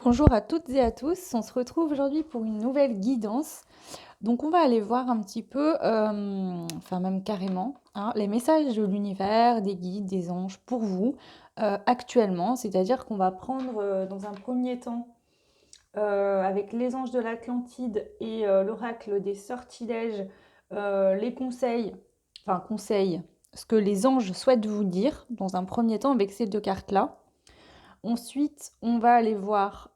Bonjour à toutes et à tous, on se retrouve aujourd'hui pour une nouvelle guidance. Donc on va aller voir un petit peu, enfin même carrément, hein, les messages de l'univers, des guides, des anges pour vous actuellement. C'est-à-dire qu'on va prendre dans un premier temps avec les anges de l'Atlantide et l'oracle des sortilèges, les conseils, enfin conseils, ce que les anges souhaitent vous dire dans un premier temps avec ces deux cartes-là. Ensuite, on va aller voir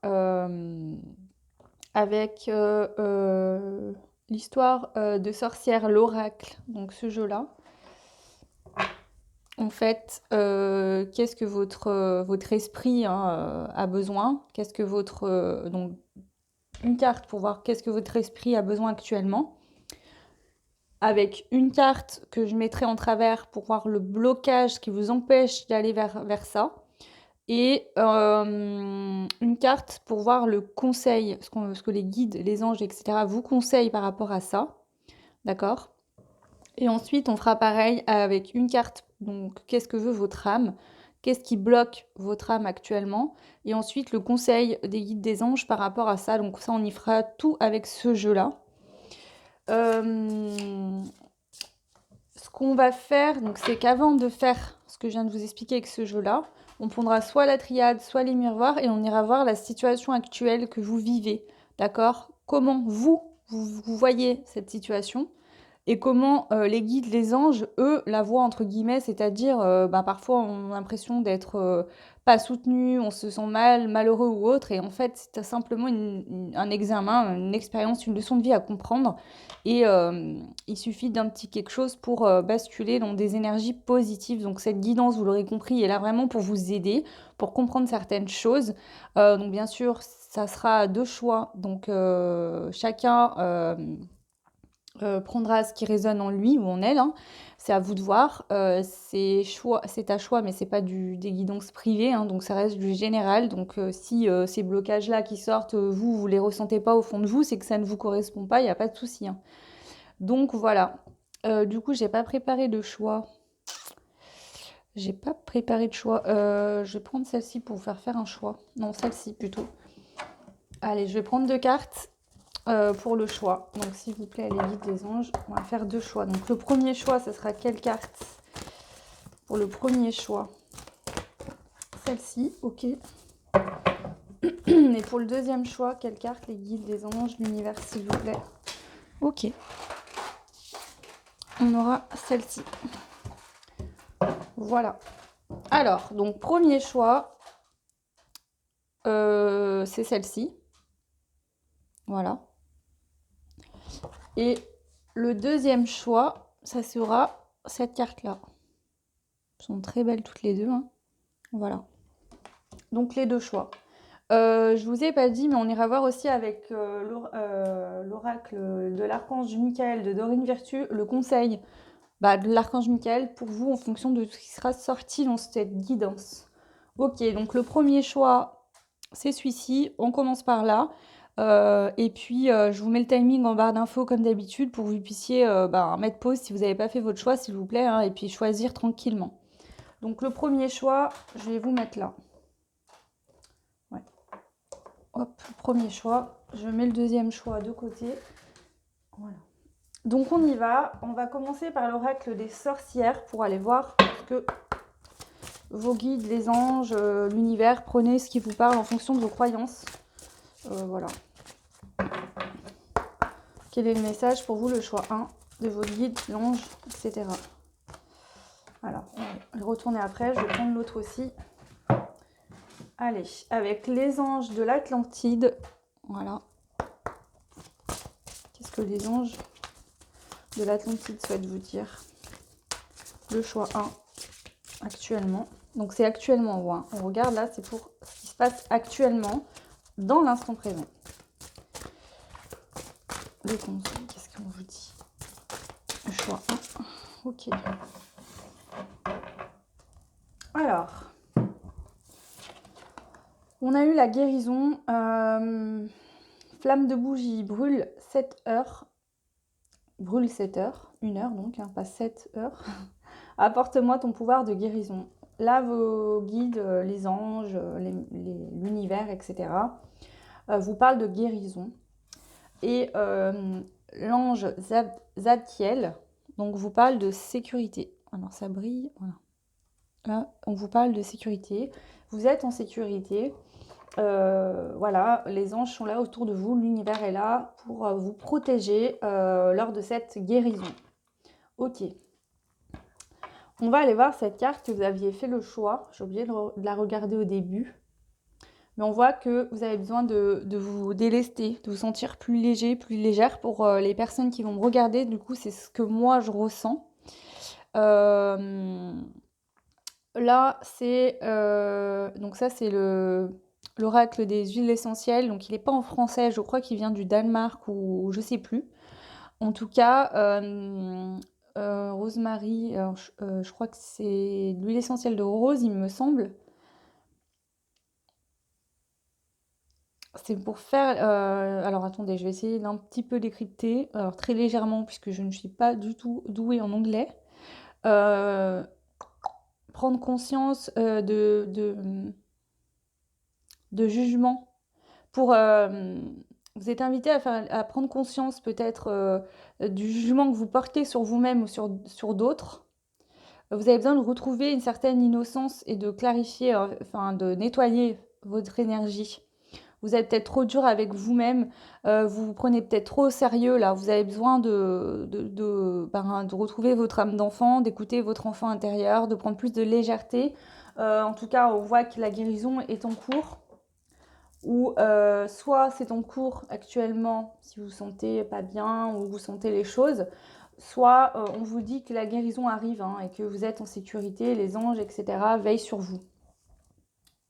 avec l'histoire de sorcière, l'oracle, donc ce jeu-là. En fait, qu'est-ce que votre esprit a besoin? Qu'est-ce que votre... donc, une carte pour voir qu'est-ce que votre esprit a besoin actuellement. Avec une carte que je mettrai en travers pour voir le blocage qui vous empêche d'aller vers ça. Et une carte pour voir le conseil, ce que les guides, les anges, etc. vous conseillent par rapport à ça. D'accord? Et ensuite, on fera pareil avec une carte. Donc, qu'est-ce que veut votre âme? Qu'est-ce qui bloque votre âme actuellement? Et ensuite, le conseil des guides des anges par rapport à ça. Donc, ça, on y fera tout avec ce jeu-là. Ce qu'on va faire, donc, c'est qu'avant de faire ce que je viens de vous expliquer avec ce jeu-là, on prendra soit la triade, soit les miroirs et on ira voir la situation actuelle que vous vivez. D'accord? Comment vous voyez cette situation et comment les guides, les anges, eux, la voient entre guillemets, c'est-à-dire parfois on a l'impression d'être pas soutenu, on se sent mal, malheureux ou autre, et en fait c'est simplement un examen, une expérience, une leçon de vie à comprendre, et il suffit d'un petit quelque chose pour basculer dans des énergies positives. Donc cette guidance, vous l'aurez compris, est là vraiment pour vous aider, pour comprendre certaines choses. Donc bien sûr, ça sera deux choix, donc chacun prendra ce qui résonne en lui ou en elle, hein. C'est à vous de voir. C'est à choix, mais c'est pas des guidances privées, hein, donc ça reste du général. Donc si ces blocages-là qui sortent, vous les ressentez pas au fond de vous, c'est que ça ne vous correspond pas, il n'y a pas de souci, hein. Donc voilà. Du coup, j'ai pas préparé de choix. J'ai pas préparé de choix. Je vais prendre celle-ci pour vous faire un choix. Non, celle-ci plutôt. Allez, je vais prendre deux cartes pour le choix. Donc, s'il vous plaît, les guides des anges, on va faire deux choix. Donc, le premier choix, ce sera quelle carte? Pour le premier choix, celle-ci, ok. Et pour le deuxième choix, quelle carte? Les guides des anges, l'univers, s'il vous plaît. Ok. On aura celle-ci. Voilà. Alors, donc, premier choix, c'est celle-ci. Voilà. Et le deuxième choix, ça sera cette carte-là. Elles sont très belles toutes les deux, hein. Voilà. Donc les deux choix. Je vous ai pas dit, mais on ira voir aussi avec l'oracle de l'archange Michael de Dorine Virtue, le conseil de l'archange Michael pour vous en fonction de ce qui sera sorti dans cette guidance. Ok, donc le premier choix, c'est celui-ci. On commence par là. Et puis, je vous mets le timing en barre d'infos comme d'habitude pour que vous puissiez mettre pause si vous n'avez pas fait votre choix, s'il vous plaît, hein, et puis choisir tranquillement. Donc le premier choix, je vais vous mettre là. Ouais. Hop, premier choix. Je mets le deuxième choix de côté. Voilà. Donc on y va. On va commencer par l'oracle des sorcières pour aller voir ce que vos guides, les anges, l'univers, prenez ce qui vous parle en fonction de vos croyances. Voilà. Quel est le message pour vous, le choix 1 de vos guides, l'ange, etc. Alors, on va le retourner après. Je vais prendre l'autre aussi. Allez, avec les anges de l'Atlantide. Voilà. Qu'est-ce que les anges de l'Atlantide souhaitent vous dire? Le choix 1, actuellement. Donc c'est actuellement, hein. On regarde là, c'est pour ce qui se passe actuellement, dans l'instant présent. Le conseil, qu'est-ce qu'on vous dit? Le choix 1, ok. Alors, on a eu la guérison. Flamme de bougie, brûle 7 heures. Brûle 7 heures, 1 heure donc, hein, pas 7 heures. Apporte-moi ton pouvoir de guérison. là, vos guides, les anges, l'univers, etc., vous parlent de guérison. Et l'ange Zadkiel, donc vous parle de sécurité. Alors ça brille, voilà. Là, on vous parle de sécurité. Vous êtes en sécurité. Voilà, les anges sont là autour de vous. L'univers est là pour vous protéger lors de cette guérison. Ok. On va aller voir cette carte que vous aviez fait le choix. J'ai oublié de la regarder au début. Mais on voit que vous avez besoin de vous délester, de vous sentir plus léger, plus légère. Pour les personnes qui vont me regarder, du coup, c'est ce que moi, je ressens. Là, c'est... donc ça, c'est l'oracle des huiles essentielles. Donc, il n'est pas en français. Je crois qu'il vient du Danemark ou je ne sais plus. En tout cas, Rosemary, je crois que c'est l'huile essentielle de rose, il me semble. C'est pour faire... alors attendez, je vais essayer d'un petit peu décrypter. Alors très légèrement, puisque je ne suis pas du tout douée en anglais. Prendre conscience de jugement. Vous êtes invité à prendre conscience peut-être du jugement que vous portez sur vous-même ou sur d'autres. Vous avez besoin de retrouver une certaine innocence et de clarifier, de nettoyer votre énergie. Vous êtes peut-être trop dur avec vous-même, vous vous prenez peut-être trop au sérieux là, vous avez besoin de retrouver votre âme d'enfant, d'écouter votre enfant intérieur, de prendre plus de légèreté. En tout cas, on voit que la guérison est en cours, ou soit c'est en cours actuellement si vous vous sentez pas bien ou vous sentez les choses, soit on vous dit que la guérison arrive et que vous êtes en sécurité, les anges, etc. veillent sur vous.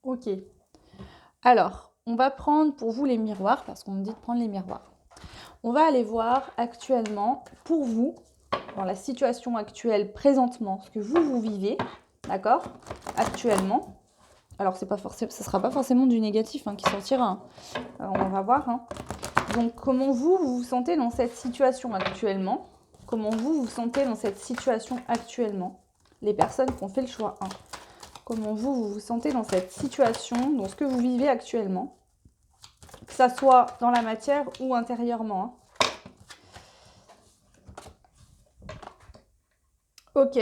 Ok. Alors, on va prendre pour vous les miroirs, parce qu'on me dit de prendre les miroirs. On va aller voir actuellement, pour vous, dans la situation actuelle, présentement, ce que vous vivez, d'accord, actuellement. Alors, ce ne sera pas forcément du négatif qui sortira. On va voir. Donc, comment vous vous sentez dans cette situation actuellement? Comment vous vous sentez dans cette situation actuellement? Les personnes qui ont fait le choix 1. Comment vous vous sentez dans cette situation, dans ce que vous vivez actuellement? Que ça soit dans la matière ou intérieurement. Ok.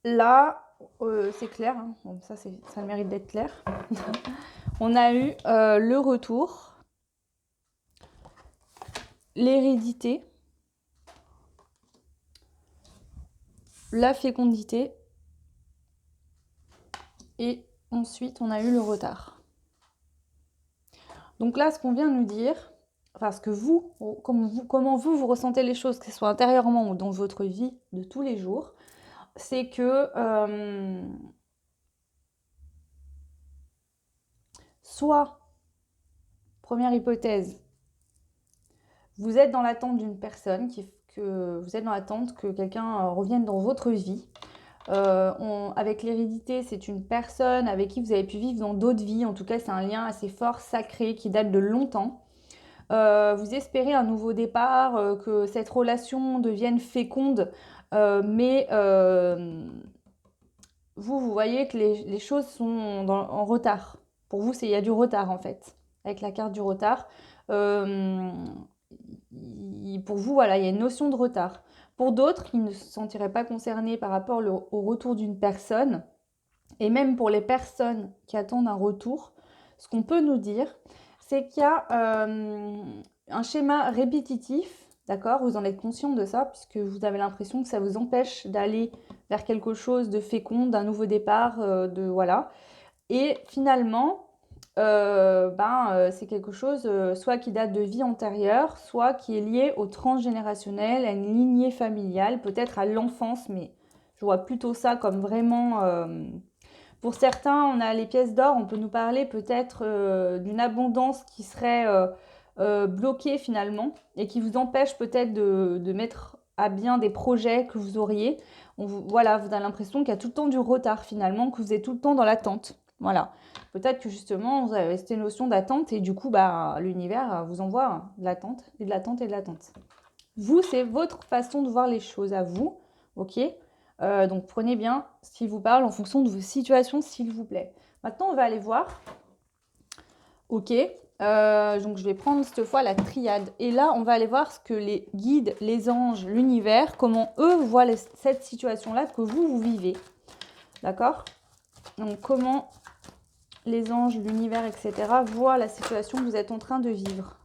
Là, c'est clair. Bon, ça a le mérite d'être clair. On a eu le retour, l'hérédité, la fécondité et ensuite on a eu le retard. Donc là, ce qu'on vient de nous dire, parce que comment vous ressentez les choses, que ce soit intérieurement ou dans votre vie de tous les jours, c'est que soit, première hypothèse, vous êtes dans l'attente d'une personne, vous êtes dans l'attente que quelqu'un revienne dans votre vie. Avec l'hérédité, c'est une personne avec qui vous avez pu vivre dans d'autres vies. En tout cas, c'est un lien assez fort, sacré, qui date de longtemps. Vous espérez un nouveau départ, que cette relation devienne féconde, mais vous voyez que les choses sont en retard. Pour vous, il y a du retard en fait, avec la carte du retard. Pour vous, voilà, il y a une notion de retard. Pour d'autres qui ne se sentiraient pas concernés par rapport au retour d'une personne, et même pour les personnes qui attendent un retour, ce qu'on peut nous dire, c'est qu'il y a un schéma répétitif, d'accord? Vous en êtes conscient de ça, puisque vous avez l'impression que ça vous empêche d'aller vers quelque chose de fécond, d'un nouveau départ, voilà. Et finalement, c'est quelque chose soit qui date de vie antérieure, soit qui est lié au transgénérationnel, à une lignée familiale, peut-être à l'enfance, mais je vois plutôt ça comme vraiment... pour certains, on a les pièces d'or, on peut nous parler peut-être d'une abondance qui serait bloquée finalement et qui vous empêche peut-être de mettre à bien des projets que vous auriez. Voilà, vous avez l'impression qu'il y a tout le temps du retard finalement, que vous êtes tout le temps dans l'attente. Voilà. Peut-être que justement, vous avez cette notion d'attente et du coup, l'univers vous envoie de l'attente et de l'attente et de l'attente. Vous, c'est votre façon de voir les choses à vous. ok? Donc prenez bien ce qui vous parle en fonction de vos situations, s'il vous plaît. Maintenant, on va aller voir. Ok, donc je vais prendre cette fois la triade. Et là, on va aller voir ce que les guides, les anges, l'univers, comment eux voient cette situation-là que vous vivez. D'accord? Donc comment les anges, l'univers, etc. voient la situation que vous êtes en train de vivre.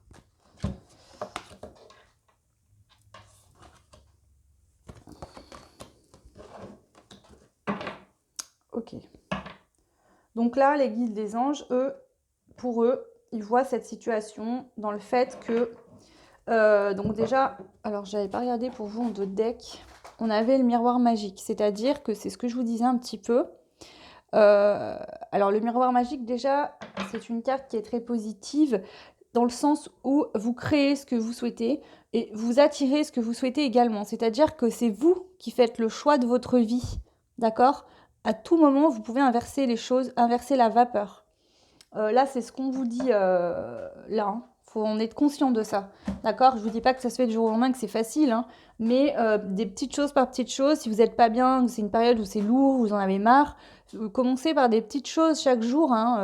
Ok. Donc là, les guides des anges, eux, pour eux, ils voient cette situation dans le fait que... donc déjà, alors j'avais pas regardé pour vous en deux decks, on avait le miroir magique, c'est-à-dire que c'est ce que je vous disais un petit peu. Alors le miroir magique, déjà, c'est une carte qui est très positive dans le sens où vous créez ce que vous souhaitez et vous attirez ce que vous souhaitez également. C'est-à-dire que c'est vous qui faites le choix de votre vie, d'accord? À tout moment, vous pouvez inverser les choses, inverser la vapeur. Là, c'est ce qu'on vous dit là. Hein. Faut en être conscient de ça. D'accord? Je vous dis pas que ça se fait du jour au lendemain, que c'est facile, hein, mais des petites choses par petites choses. Si vous n'êtes pas bien, c'est une période où c'est lourd, vous en avez marre, commencez par des petites choses chaque jour, hein,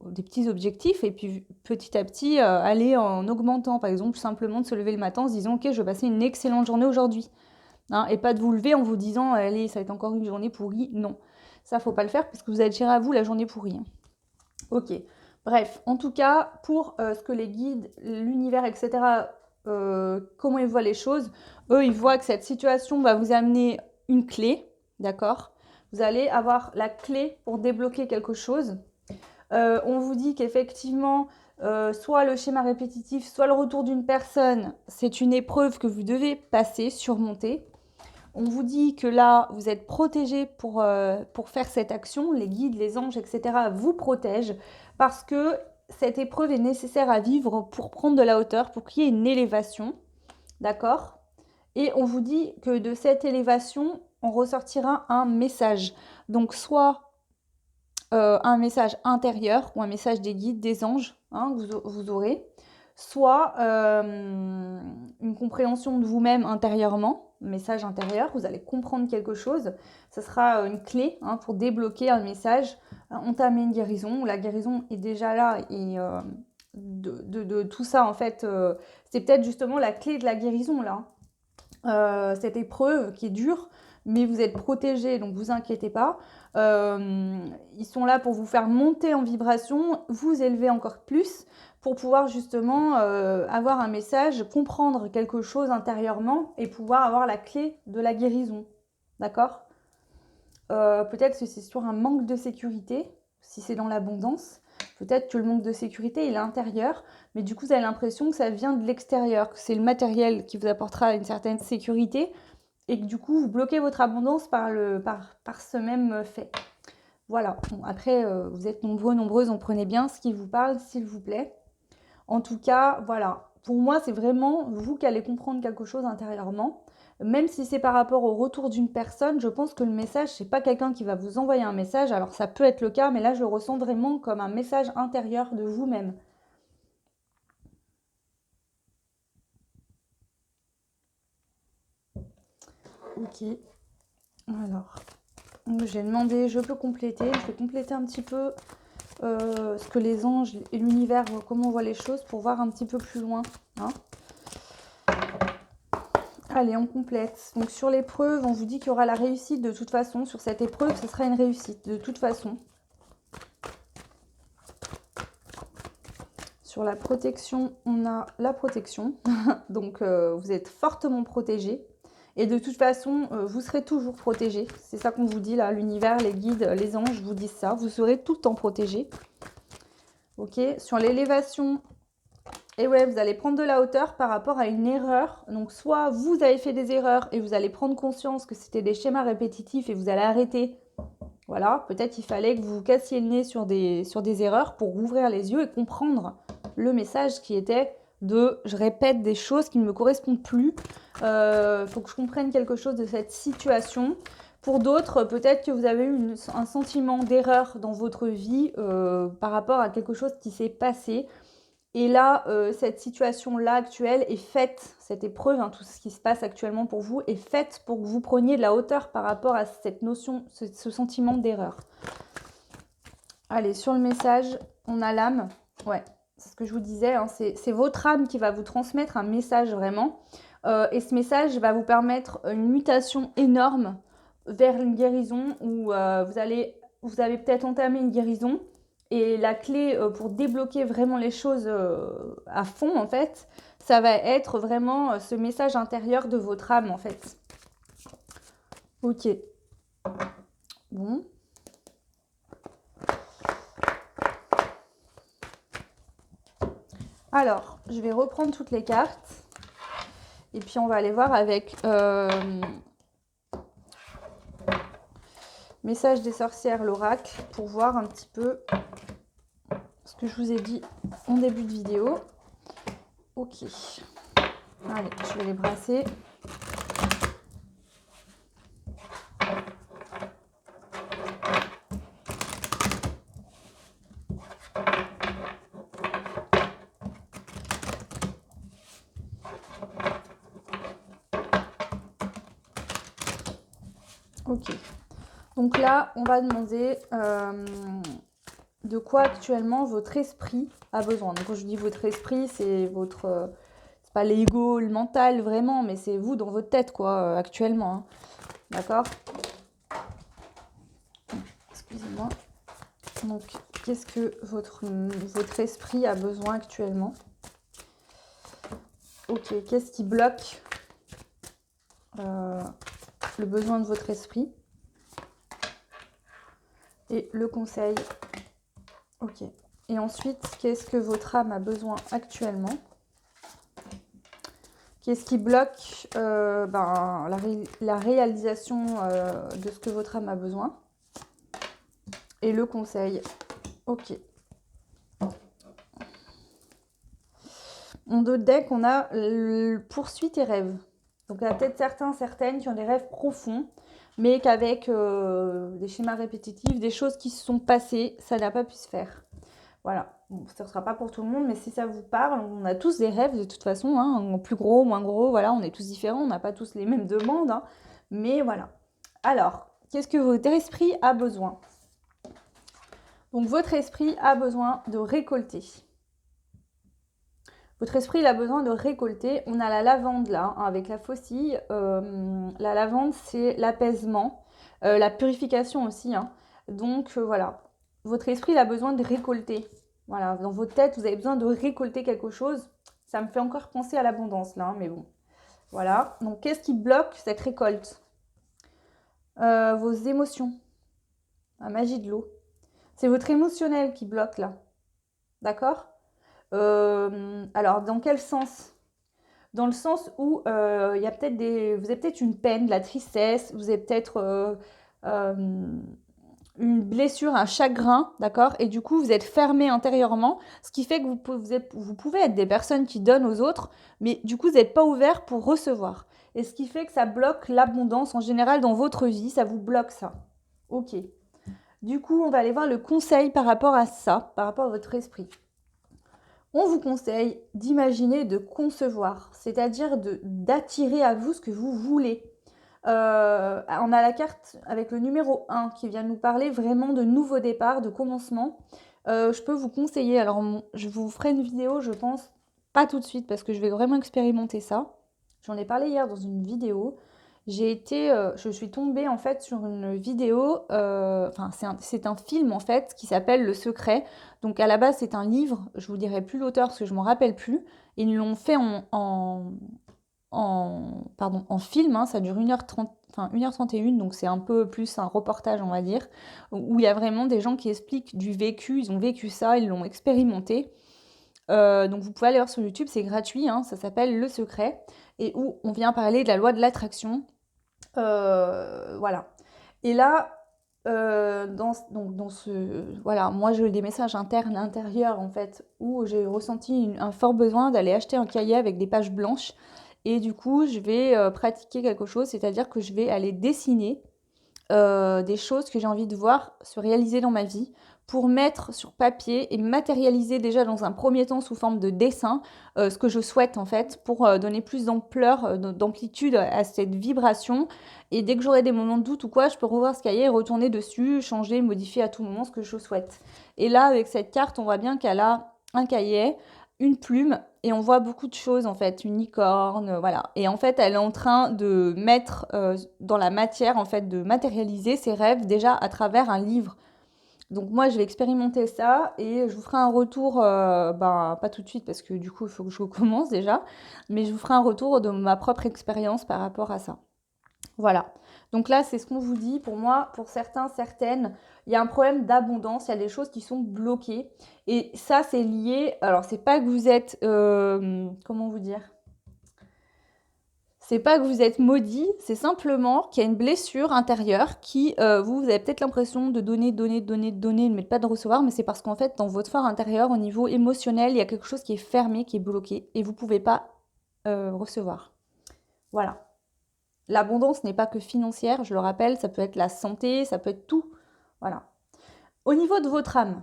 des petits objectifs, et puis petit à petit, aller en augmentant. Par exemple, simplement de se lever le matin en se disant, ok, je vais passer une excellente journée aujourd'hui. Hein, et pas de vous lever en vous disant, allez, ça va être encore une journée pourrie. Non, ça, faut pas le faire parce que vous attirez à vous la journée pourrie. Hein. Ok, bref, en tout cas, pour ce que les guides, l'univers, etc., comment ils voient les choses, eux, ils voient que cette situation va vous amener une clé, d'accord? Vous allez avoir la clé pour débloquer quelque chose. On vous dit qu'effectivement, soit le schéma répétitif, soit le retour d'une personne, c'est une épreuve que vous devez passer, surmonter. On vous dit que là, vous êtes protégé pour faire cette action. Les guides, les anges, etc. vous protègent parce que cette épreuve est nécessaire à vivre pour prendre de la hauteur, pour qu'il y ait une élévation. D'accord? Et on vous dit que de cette élévation, on ressortira un message. Donc, soit un message intérieur ou un message des guides, des anges, hein, vous aurez, soit une compréhension de vous-même intérieurement, message intérieur, vous allez comprendre quelque chose, ça sera une clé hein, pour débloquer un message, entamer une guérison, où la guérison est déjà là et de tout ça en fait, c'est peut-être justement la clé de la guérison là. Cette épreuve qui est dure, mais vous êtes protégé, donc vous inquiétez pas. Ils sont là pour vous faire monter en vibration, vous élever encore plus, pour pouvoir justement avoir un message, comprendre quelque chose intérieurement et pouvoir avoir la clé de la guérison. D'accord? Peut-être que c'est sur un manque de sécurité, si c'est dans l'abondance. Peut-être que le manque de sécurité il est intérieur, mais du coup vous avez l'impression que ça vient de l'extérieur, que c'est le matériel qui vous apportera une certaine sécurité et que du coup vous bloquez votre abondance par ce même fait. Voilà, bon, après vous êtes nombreux, nombreuses, en prenez bien ce qui vous parle s'il vous plaît. En tout cas, voilà, pour moi c'est vraiment vous qui allez comprendre quelque chose intérieurement. Même si c'est par rapport au retour d'une personne, je pense que le message, c'est pas quelqu'un qui va vous envoyer un message. Alors ça peut être le cas, mais là je le ressens vraiment comme un message intérieur de vous-même. Ok. Alors, j'ai demandé, je peux compléter. Je vais compléter un petit peu ce que les anges et l'univers, comment on voit les choses pour voir un petit peu plus loin. Hein. Allez, on complète. Donc sur l'épreuve, on vous dit qu'il y aura la réussite de toute façon. Sur cette épreuve, ce sera une réussite de toute façon. Sur la protection, on a la protection. Donc vous êtes fortement protégé. Et de toute façon, vous serez toujours protégé. C'est ça qu'on vous dit là, l'univers, les guides, les anges vous disent ça. Vous serez tout le temps protégé. Ok. Sur l'élévation, et ouais, vous allez prendre de la hauteur par rapport à une erreur. Donc, soit vous avez fait des erreurs et vous allez prendre conscience que c'était des schémas répétitifs et vous allez arrêter. Voilà, peut-être il fallait que vous vous cassiez le nez sur des erreurs pour ouvrir les yeux et comprendre le message qui était de « je répète des choses qui ne me correspondent plus, faut que je comprenne quelque chose de cette situation ». Pour d'autres, peut-être que vous avez eu un sentiment d'erreur dans votre vie par rapport à quelque chose qui s'est passé. Et là, cette situation-là actuelle est faite, cette épreuve, hein, tout ce qui se passe actuellement pour vous, est faite pour que vous preniez de la hauteur par rapport à cette notion, ce sentiment d'erreur. Allez, sur le message, on a l'âme. Ouais, c'est ce que je vous disais, hein, c'est votre âme qui va vous transmettre un message vraiment. Et ce message va vous permettre une mutation énorme vers une guérison où vous avez peut-être entamé une guérison. Et la clé pour débloquer vraiment les choses à fond, en fait, ça va être vraiment ce message intérieur de votre âme, en fait. Ok. Bon. Alors, je vais reprendre toutes les cartes. Et puis, on va aller voir avec message des sorcières, l'oracle, pour voir un petit peu ce que je vous ai dit en début de vidéo. Ok. Allez, je vais les brasser. Ok. Donc là, on va demander de quoi actuellement votre esprit a besoin. Donc quand je dis votre esprit, c'est votre... c'est pas l'ego, le mental vraiment, mais c'est vous dans votre tête quoi, actuellement. Hein. D'accord? Excusez-moi. Donc, qu'est-ce que votre esprit a besoin actuellement? Ok, qu'est-ce qui bloque le besoin de votre esprit? Et le conseil. Ok. Et ensuite, qu'est-ce que votre âme a besoin actuellement? Qu'est-ce qui bloque la réalisation de ce que votre âme a besoin? Et le conseil. Ok. En deux decks, on a poursuite et rêve. Donc il y a peut-être certaines qui ont des rêves profonds, mais qu'avec des schémas répétitifs, des choses qui se sont passées, ça n'a pas pu se faire. Voilà. Bon, ça ne sera pas pour tout le monde, mais si ça vous parle, on a tous des rêves de toute façon, hein, plus gros, moins gros, voilà, on est tous différents, on n'a pas tous les mêmes demandes, hein, mais voilà. Alors, qu'est-ce que votre esprit a besoin? Donc, votre esprit a besoin de récolter. Votre esprit il a besoin de récolter. On a la lavande là, hein, avec la faucille. La lavande, c'est l'apaisement, la purification aussi. Hein. Donc, voilà. Votre esprit il a besoin de récolter. Voilà, dans votre tête, vous avez besoin de récolter quelque chose. Ça me fait encore penser à l'abondance là, hein, mais bon. Voilà. Donc, qu'est-ce qui bloque cette récolte? Vos émotions. La magie de l'eau. C'est votre émotionnel qui bloque là. D'accord? Alors, dans quel sens? Dans le sens où il y a peut-être vous avez peut-être une peine, de la tristesse, vous avez peut-être une blessure, un chagrin, d'accord? Et du coup, vous êtes fermé intérieurement, ce qui fait que vous pouvez être des personnes qui donnent aux autres, mais du coup, vous n'êtes pas ouvert pour recevoir. Et ce qui fait que ça bloque l'abondance en général dans votre vie, ça vous bloque ça. Ok. Du coup, on va aller voir le conseil par rapport à ça, par rapport à votre esprit. On vous conseille d'imaginer, de concevoir, c'est-à-dire d'attirer à vous ce que vous voulez. On a la carte avec le numéro 1 qui vient nous parler vraiment de nouveau départ, de commencement. Je peux vous conseiller, alors je vous ferai une vidéo, je pense, pas tout de suite parce que je vais vraiment expérimenter ça. J'en ai parlé hier dans une vidéo. Je suis tombée en fait sur une vidéo, c'est un film en fait qui s'appelle Le Secret. Donc à la base c'est un livre, je vous dirai plus l'auteur parce que je m'en rappelle plus. Ils l'ont fait en film, hein, ça dure 1h30, enfin 1h31, donc c'est un peu plus un reportage on va dire, où il y a vraiment des gens qui expliquent du vécu, ils ont vécu ça, ils l'ont expérimenté. Donc vous pouvez aller voir sur YouTube, c'est gratuit, hein, ça s'appelle Le Secret, et où on vient parler de la loi de l'attraction. Voilà. Et là, voilà, moi j'ai eu des messages internes, intérieurs en fait, où j'ai ressenti un fort besoin d'aller acheter un cahier avec des pages blanches. Et du coup, je vais pratiquer quelque chose, c'est-à-dire que je vais aller dessiner des choses que j'ai envie de voir se réaliser dans ma vie pour mettre sur papier et matérialiser déjà dans un premier temps sous forme de dessin ce que je souhaite en fait pour donner plus d'ampleur, d'amplitude à cette vibration. Et dès que j'aurai des moments de doute ou quoi, je peux revoir ce cahier et retourner dessus, changer, modifier à tout moment ce que je souhaite. Et là, avec cette carte, on voit bien qu'elle a un cahier, une plume, et on voit beaucoup de choses en fait, une licorne, voilà. Et en fait, elle est en train de mettre dans la matière, en fait, de matérialiser ses rêves déjà à travers un livre. Donc moi, je vais expérimenter ça et je vous ferai un retour, pas tout de suite parce que du coup, il faut que je commence déjà, mais je vous ferai un retour de ma propre expérience par rapport à ça. Voilà. Donc là, c'est ce qu'on vous dit. Pour moi, pour certains, certaines, il y a un problème d'abondance. Il y a des choses qui sont bloquées. Et ça, c'est lié. Alors, c'est pas que vous êtes. Comment vous dire? C'est pas que vous êtes maudit, c'est simplement qu'il y a une blessure intérieure qui, vous avez peut-être l'impression de donner, mais pas de recevoir, mais c'est parce qu'en fait, dans votre fort intérieur, au niveau émotionnel, il y a quelque chose qui est fermé, qui est bloqué, et vous pouvez pas recevoir. Voilà. L'abondance n'est pas que financière, je le rappelle, ça peut être la santé, ça peut être tout. Voilà. Au niveau de votre âme,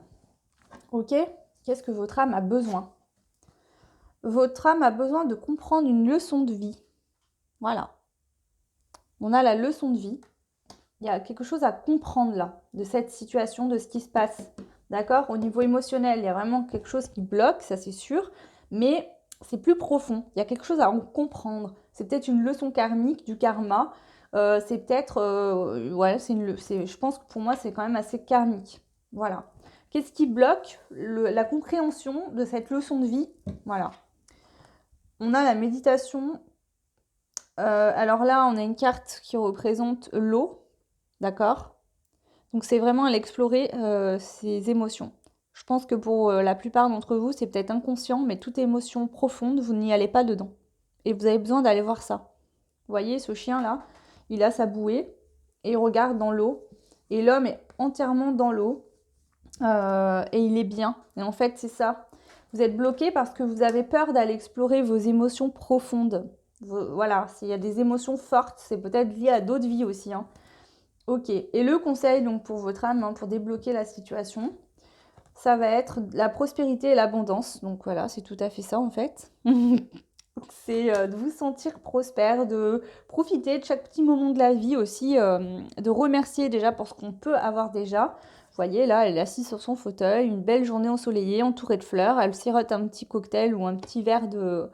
ok? Qu'est-ce que votre âme a besoin? Votre âme a besoin de comprendre une leçon de vie. Voilà. On a la leçon de vie. Il y a quelque chose à comprendre là, de cette situation, de ce qui se passe. D'accord? Au niveau émotionnel, il y a vraiment quelque chose qui bloque, ça c'est sûr, mais c'est plus profond. Il y a quelque chose à en comprendre. C'est peut-être une leçon karmique, du karma. C'est peut-être, je pense que pour moi, c'est quand même assez karmique. Voilà. Qu'est-ce qui bloque la compréhension de cette leçon de vie? Voilà. On a la méditation. Alors là, on a une carte qui représente l'eau. D'accord? Donc c'est vraiment à l'explorer ses émotions. Je pense que pour la plupart d'entre vous, c'est peut-être inconscient, mais toute émotion profonde, vous n'y allez pas dedans. Et vous avez besoin d'aller voir ça. Vous voyez, ce chien-là, il a sa bouée et il regarde dans l'eau. Et l'homme est entièrement dans l'eau et il est bien. Et en fait, c'est ça. Vous êtes bloqué parce que vous avez peur d'aller explorer vos émotions profondes. Voilà, s'il y a des émotions fortes, c'est peut-être lié à d'autres vies aussi, hein. Ok, et le conseil donc pour votre âme, hein, pour débloquer la situation, ça va être la prospérité et l'abondance. Donc voilà, c'est tout à fait ça en fait. C'est de vous sentir prospère, de profiter de chaque petit moment de la vie aussi, de remercier déjà pour ce qu'on peut avoir déjà. Vous voyez, là, elle est assise sur son fauteuil, une belle journée ensoleillée, entourée de fleurs. Elle sirote un petit cocktail ou un petit verre de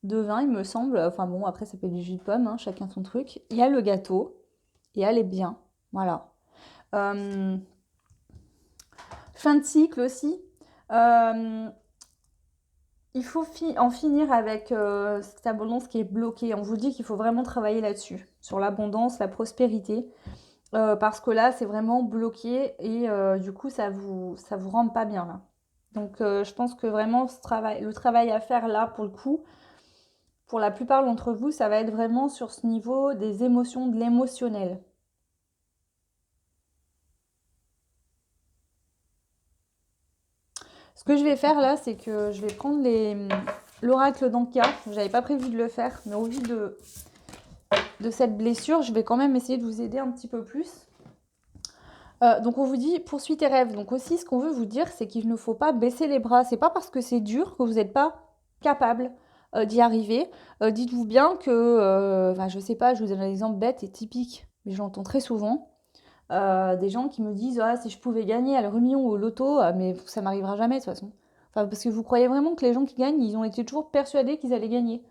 vin, il me semble. Enfin bon, après, ça peut être du jus de pomme, hein, chacun son truc. Il y a le gâteau et elle est bien. Voilà. Euh, Fin de cycle aussi. Euh, il faut en finir avec cette abondance qui est bloquée. On vous dit qu'il faut vraiment travailler là-dessus, sur l'abondance, la prospérité, parce que là, c'est vraiment bloqué et du coup, ça vous rend pas bien là. Donc, je pense que vraiment, le travail à faire là, pour le coup, pour la plupart d'entre vous, ça va être vraiment sur ce niveau des émotions, de l'émotionnel. Ce que je vais faire là, c'est que je vais prendre l'oracle d'Anka. J'avais pas prévu de le faire, mais au vu de cette blessure, je vais quand même essayer de vous aider un petit peu plus. Donc on vous dit poursuis tes rêves. Donc aussi, ce qu'on veut vous dire, c'est qu'il ne faut pas baisser les bras. C'est pas parce que c'est dur que vous n'êtes pas capable d'y arriver. Dites-vous bien que, je sais pas, je vous donne un exemple bête et typique, mais je l'entends très souvent. Des gens qui me disent ah, si je pouvais gagner à le million ou au loto, mais ça m'arrivera jamais de toute façon. Enfin, parce que vous croyez vraiment que les gens qui gagnent, ils ont été toujours persuadés qu'ils allaient gagner,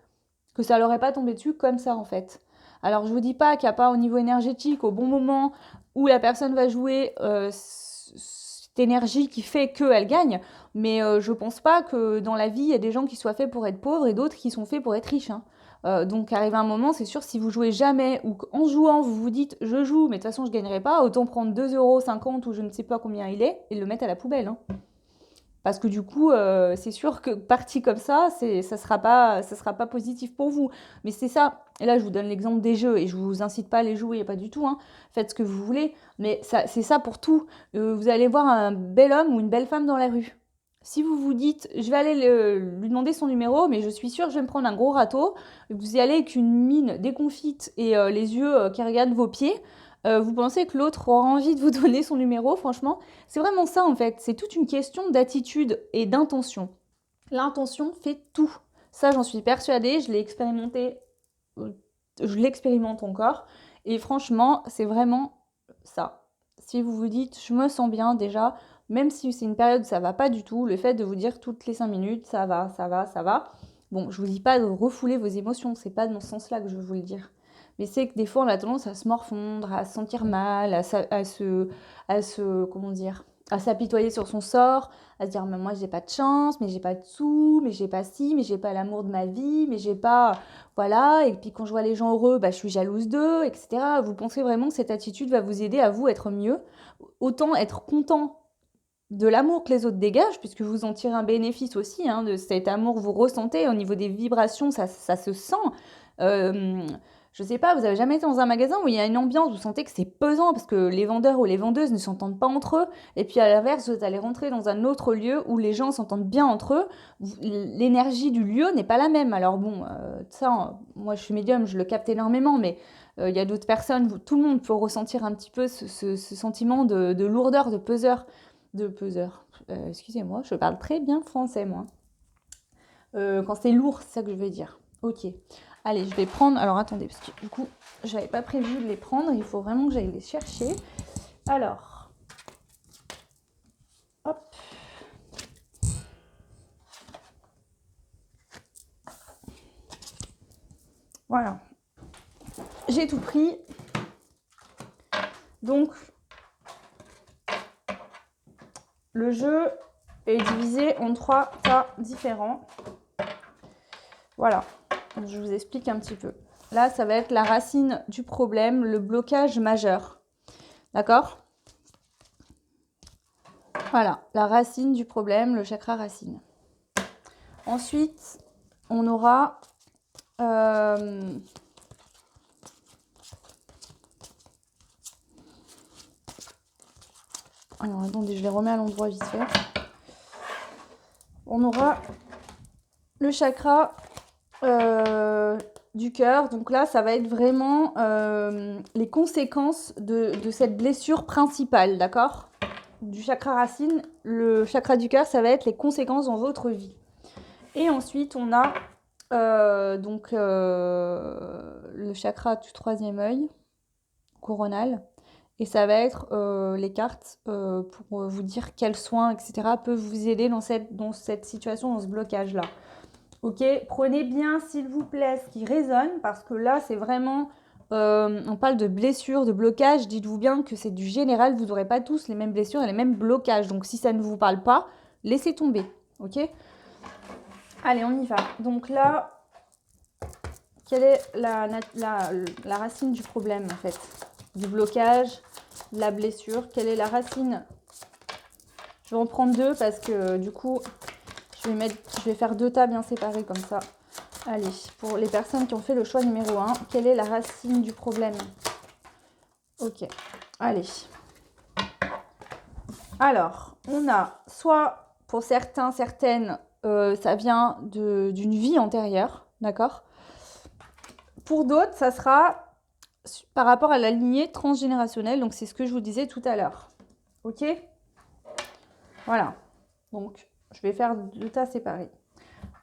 que ça leur est pas tombé dessus comme ça en fait. Alors je vous dis pas qu'il n'y a pas au niveau énergétique, au bon moment où la personne va jouer cette énergie qui fait qu'elle gagne, mais je pense pas que dans la vie il y a des gens qui soient faits pour être pauvres et d'autres qui sont faits pour être riches, hein. Donc arrive un moment, c'est sûr, si vous jouez jamais ou qu'en jouant vous vous dites je joue mais de toute façon je gagnerai pas, autant prendre 2,50 € ou je ne sais pas combien il est et le mettre à la poubelle, hein. Parce que du coup, c'est sûr que parti comme ça, ça sera pas positif pour vous. Mais c'est ça. Et là, je vous donne l'exemple des jeux et je vous incite pas à les jouer, pas du tout, hein. Faites ce que vous voulez. Mais ça, c'est ça pour tout. Vous allez voir un bel homme ou une belle femme dans la rue. Si vous vous dites, je vais aller lui demander son numéro, mais je suis sûre que je vais me prendre un gros râteau, vous y allez avec une mine déconfite et les yeux qui regardent vos pieds, Vous pensez que l'autre aura envie de vous donner son numéro, franchement, c'est vraiment ça en fait. C'est toute une question d'attitude et d'intention. L'intention fait tout. Ça, j'en suis persuadée, je l'ai expérimenté, je l'expérimente encore. Et franchement, c'est vraiment ça. Si vous vous dites, je me sens bien déjà, même si c'est une période où ça va pas du tout, le fait de vous dire toutes les 5 minutes, ça va, ça va, ça va. Bon, je vous dis pas de refouler vos émotions, c'est pas dans ce sens-là que je veux vous le dire. Mais c'est que des fois, on a tendance à se morfondre, à se sentir mal, comment dire, à s'apitoyer sur son sort, à se dire, mais moi, j'ai pas de chance, mais j'ai pas de sous, mais j'ai pas ci, mais j'ai pas l'amour de ma vie, mais j'ai pas, voilà. Et puis quand je vois les gens heureux, bah, je suis jalouse d'eux, etc. Vous pensez vraiment que cette attitude va vous aider à vous être mieux? Autant être content de l'amour que les autres dégagent, puisque vous en tirez un bénéfice aussi, hein, de cet amour que vous ressentez au niveau des vibrations, ça se sent. Je sais pas, vous avez jamais été dans un magasin où il y a une ambiance, vous sentez que c'est pesant parce que les vendeurs ou les vendeuses ne s'entendent pas entre eux, et puis à l'inverse, vous allez rentrer dans un autre lieu où les gens s'entendent bien entre eux, l'énergie du lieu n'est pas la même. Alors bon, ça, moi je suis médium, je le capte énormément, mais il y a d'autres personnes, tout le monde peut ressentir un petit peu ce sentiment de lourdeur, de peseur. Excusez-moi, je parle très bien français, moi. Quand c'est lourd, c'est ça que je veux dire. Ok. Allez, je vais prendre... Alors, attendez, parce que du coup, j'avais pas prévu de les prendre. Il faut vraiment que j'aille les chercher. Alors... Hop. Voilà. J'ai tout pris. Donc, le jeu est divisé en 3 tas différents. Voilà. Je vous explique un petit peu. Là, ça va être la racine du problème, le blocage majeur. D'accord ? Voilà, la racine du problème, le chakra racine. Ensuite, on aura... alors, attendez, je les remets à l'endroit vite fait. On aura le chakra du cœur. Donc là, ça va être vraiment les conséquences de cette blessure principale, d'accord ? Du chakra racine, le chakra du cœur, ça va être les conséquences dans votre vie. Et ensuite, on a le chakra du 3e œil, coronal. Et ça va être les cartes pour vous dire quels soins, etc. peuvent vous aider dans cette situation, dans ce blocage-là. Ok, prenez bien, s'il vous plaît, ce qui résonne, parce que là, c'est vraiment... on parle de blessures, de blocages. Dites-vous bien que c'est du général. Vous n'aurez pas tous les mêmes blessures et les mêmes blocages. Donc, si ça ne vous parle pas, laissez tomber. Ok ? Allez, on y va. Donc là, quelle est la racine du problème, en fait ? Du blocage, de la blessure. Quelle est la racine ? Je vais en prendre 2 parce que du coup, je vais faire 2 tas bien séparés comme ça. Allez, pour les personnes qui ont fait le choix numéro 1, quelle est la racine du problème ? Ok, allez. Alors, on a soit, pour certains, certaines, ça vient d'une vie antérieure, d'accord ? Pour d'autres, ça sera par rapport à la lignée transgénérationnelle, donc c'est ce que je vous disais tout à l'heure. Ok ? Voilà. Donc, je vais faire 2 tas séparés.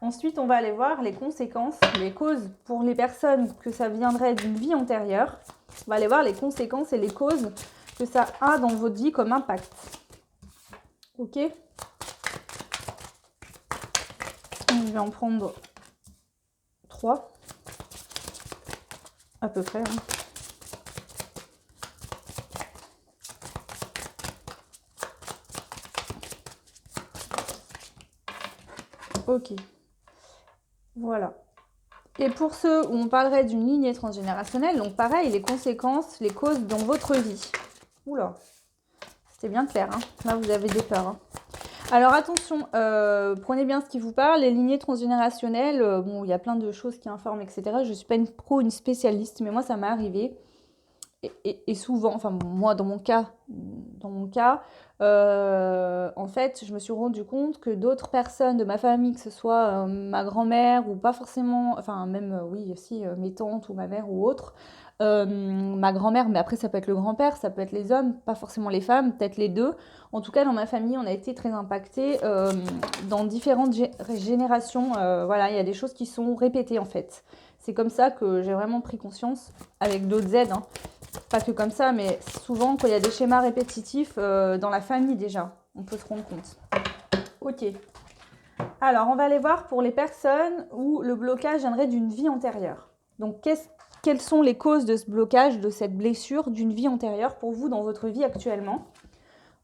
Ensuite, on va aller voir les conséquences, les causes pour les personnes que ça viendrait d'une vie antérieure. On va aller voir les conséquences et les causes que ça a dans votre vie comme impact. Ok ? Je vais en prendre 3. À peu près. Hein. Ok. Voilà. Et pour ceux où on parlerait d'une lignée transgénérationnelle, donc pareil, les conséquences, les causes dans votre vie. Oula, c'était bien clair, hein. Là vous avez des peurs. Hein. Alors attention, prenez bien ce qui vous parle, les lignées transgénérationnelles, bon, il y a plein de choses qui informent, etc. Je ne suis pas une pro, une spécialiste, mais moi ça m'est arrivé. Et souvent, enfin moi dans mon cas, en fait, je me suis rendu compte que d'autres personnes de ma famille, que ce soit ma grand-mère ou pas forcément, enfin même oui aussi mes tantes ou ma mère ou autres, ma grand-mère, mais après ça peut être le grand-père, ça peut être les hommes, pas forcément les femmes, peut-être les deux. En tout cas, dans ma famille, on a été très impactés dans différentes générations. Voilà, il y a des choses qui sont répétées en fait. C'est comme ça que j'ai vraiment pris conscience, avec d'autres aides, hein. Pas que comme ça, mais souvent quand il y a des schémas répétitifs dans la famille déjà, on peut se rendre compte. Ok. Alors, on va aller voir pour les personnes où le blocage viendrait d'une vie antérieure. Donc, quelles sont les causes de ce blocage, de cette blessure d'une vie antérieure pour vous dans votre vie actuellement?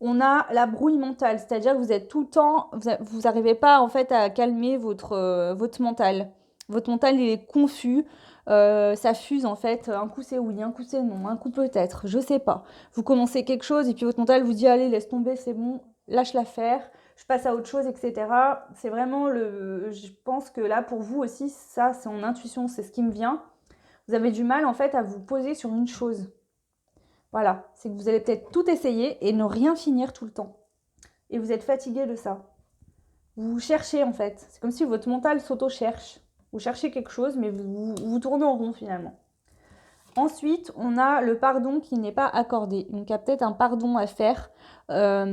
On a la brouille mentale, c'est-à-dire que vous êtes tout le temps, vous n'arrivez pas en fait à calmer votre mental. Votre mental, il est confus, ça fuse en fait. Un coup c'est oui, un coup c'est non, un coup peut-être, je sais pas. Vous commencez quelque chose et puis votre mental vous dit allez, laisse tomber, c'est bon, lâche l'affaire, je passe à autre chose, etc. C'est vraiment je pense que là pour vous aussi, ça c'est en intuition, c'est ce qui me vient. Vous avez du mal en fait à vous poser sur une chose. Voilà, c'est que vous allez peut-être tout essayer et ne rien finir tout le temps. Et vous êtes fatigué de ça. Vous cherchez en fait. C'est comme si votre mental s'auto-cherche. Vous cherchez quelque chose, mais vous tournez en rond finalement. Ensuite, on a le pardon qui n'est pas accordé. Donc, il y a peut-être un pardon à faire par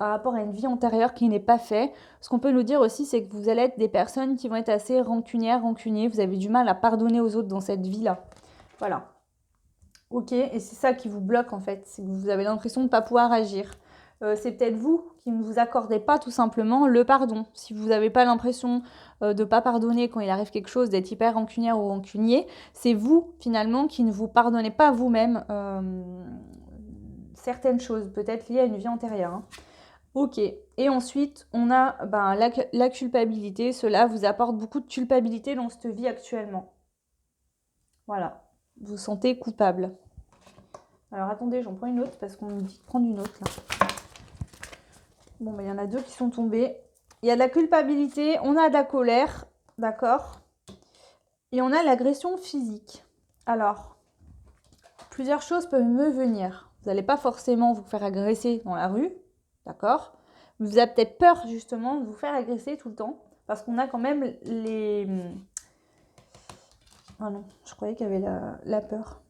rapport à une vie antérieure qui n'est pas fait. Ce qu'on peut nous dire aussi, c'est que vous allez être des personnes qui vont être assez rancunières, rancuniers. Vous avez du mal à pardonner aux autres dans cette vie-là. Voilà. Ok, et c'est ça qui vous bloque en fait, c'est que vous avez l'impression de ne pas pouvoir agir. C'est peut-être vous qui ne vous accordez pas tout simplement le pardon. Si vous n'avez pas l'impression de ne pas pardonner quand il arrive quelque chose, d'être hyper rancunière ou rancunier, c'est vous finalement qui ne vous pardonnez pas vous-même certaines choses, peut-être liées à une vie antérieure. Hein. Ok, et ensuite on a la culpabilité, cela vous apporte beaucoup de culpabilité dans cette vie actuellement. Voilà. Vous vous sentez coupable. Alors attendez, j'en prends une autre parce qu'on me dit de prendre une autre là. Bon, il y en a deux qui sont tombés. Il y a de la culpabilité, on a de la colère, d'accord? Et on a l'agression physique. Alors, plusieurs choses peuvent me venir. Vous n'allez pas forcément vous faire agresser dans la rue, d'accord? Vous avez peut-être peur justement de vous faire agresser tout le temps parce qu'on a quand même les... Ah non, je croyais qu'il y avait la peur.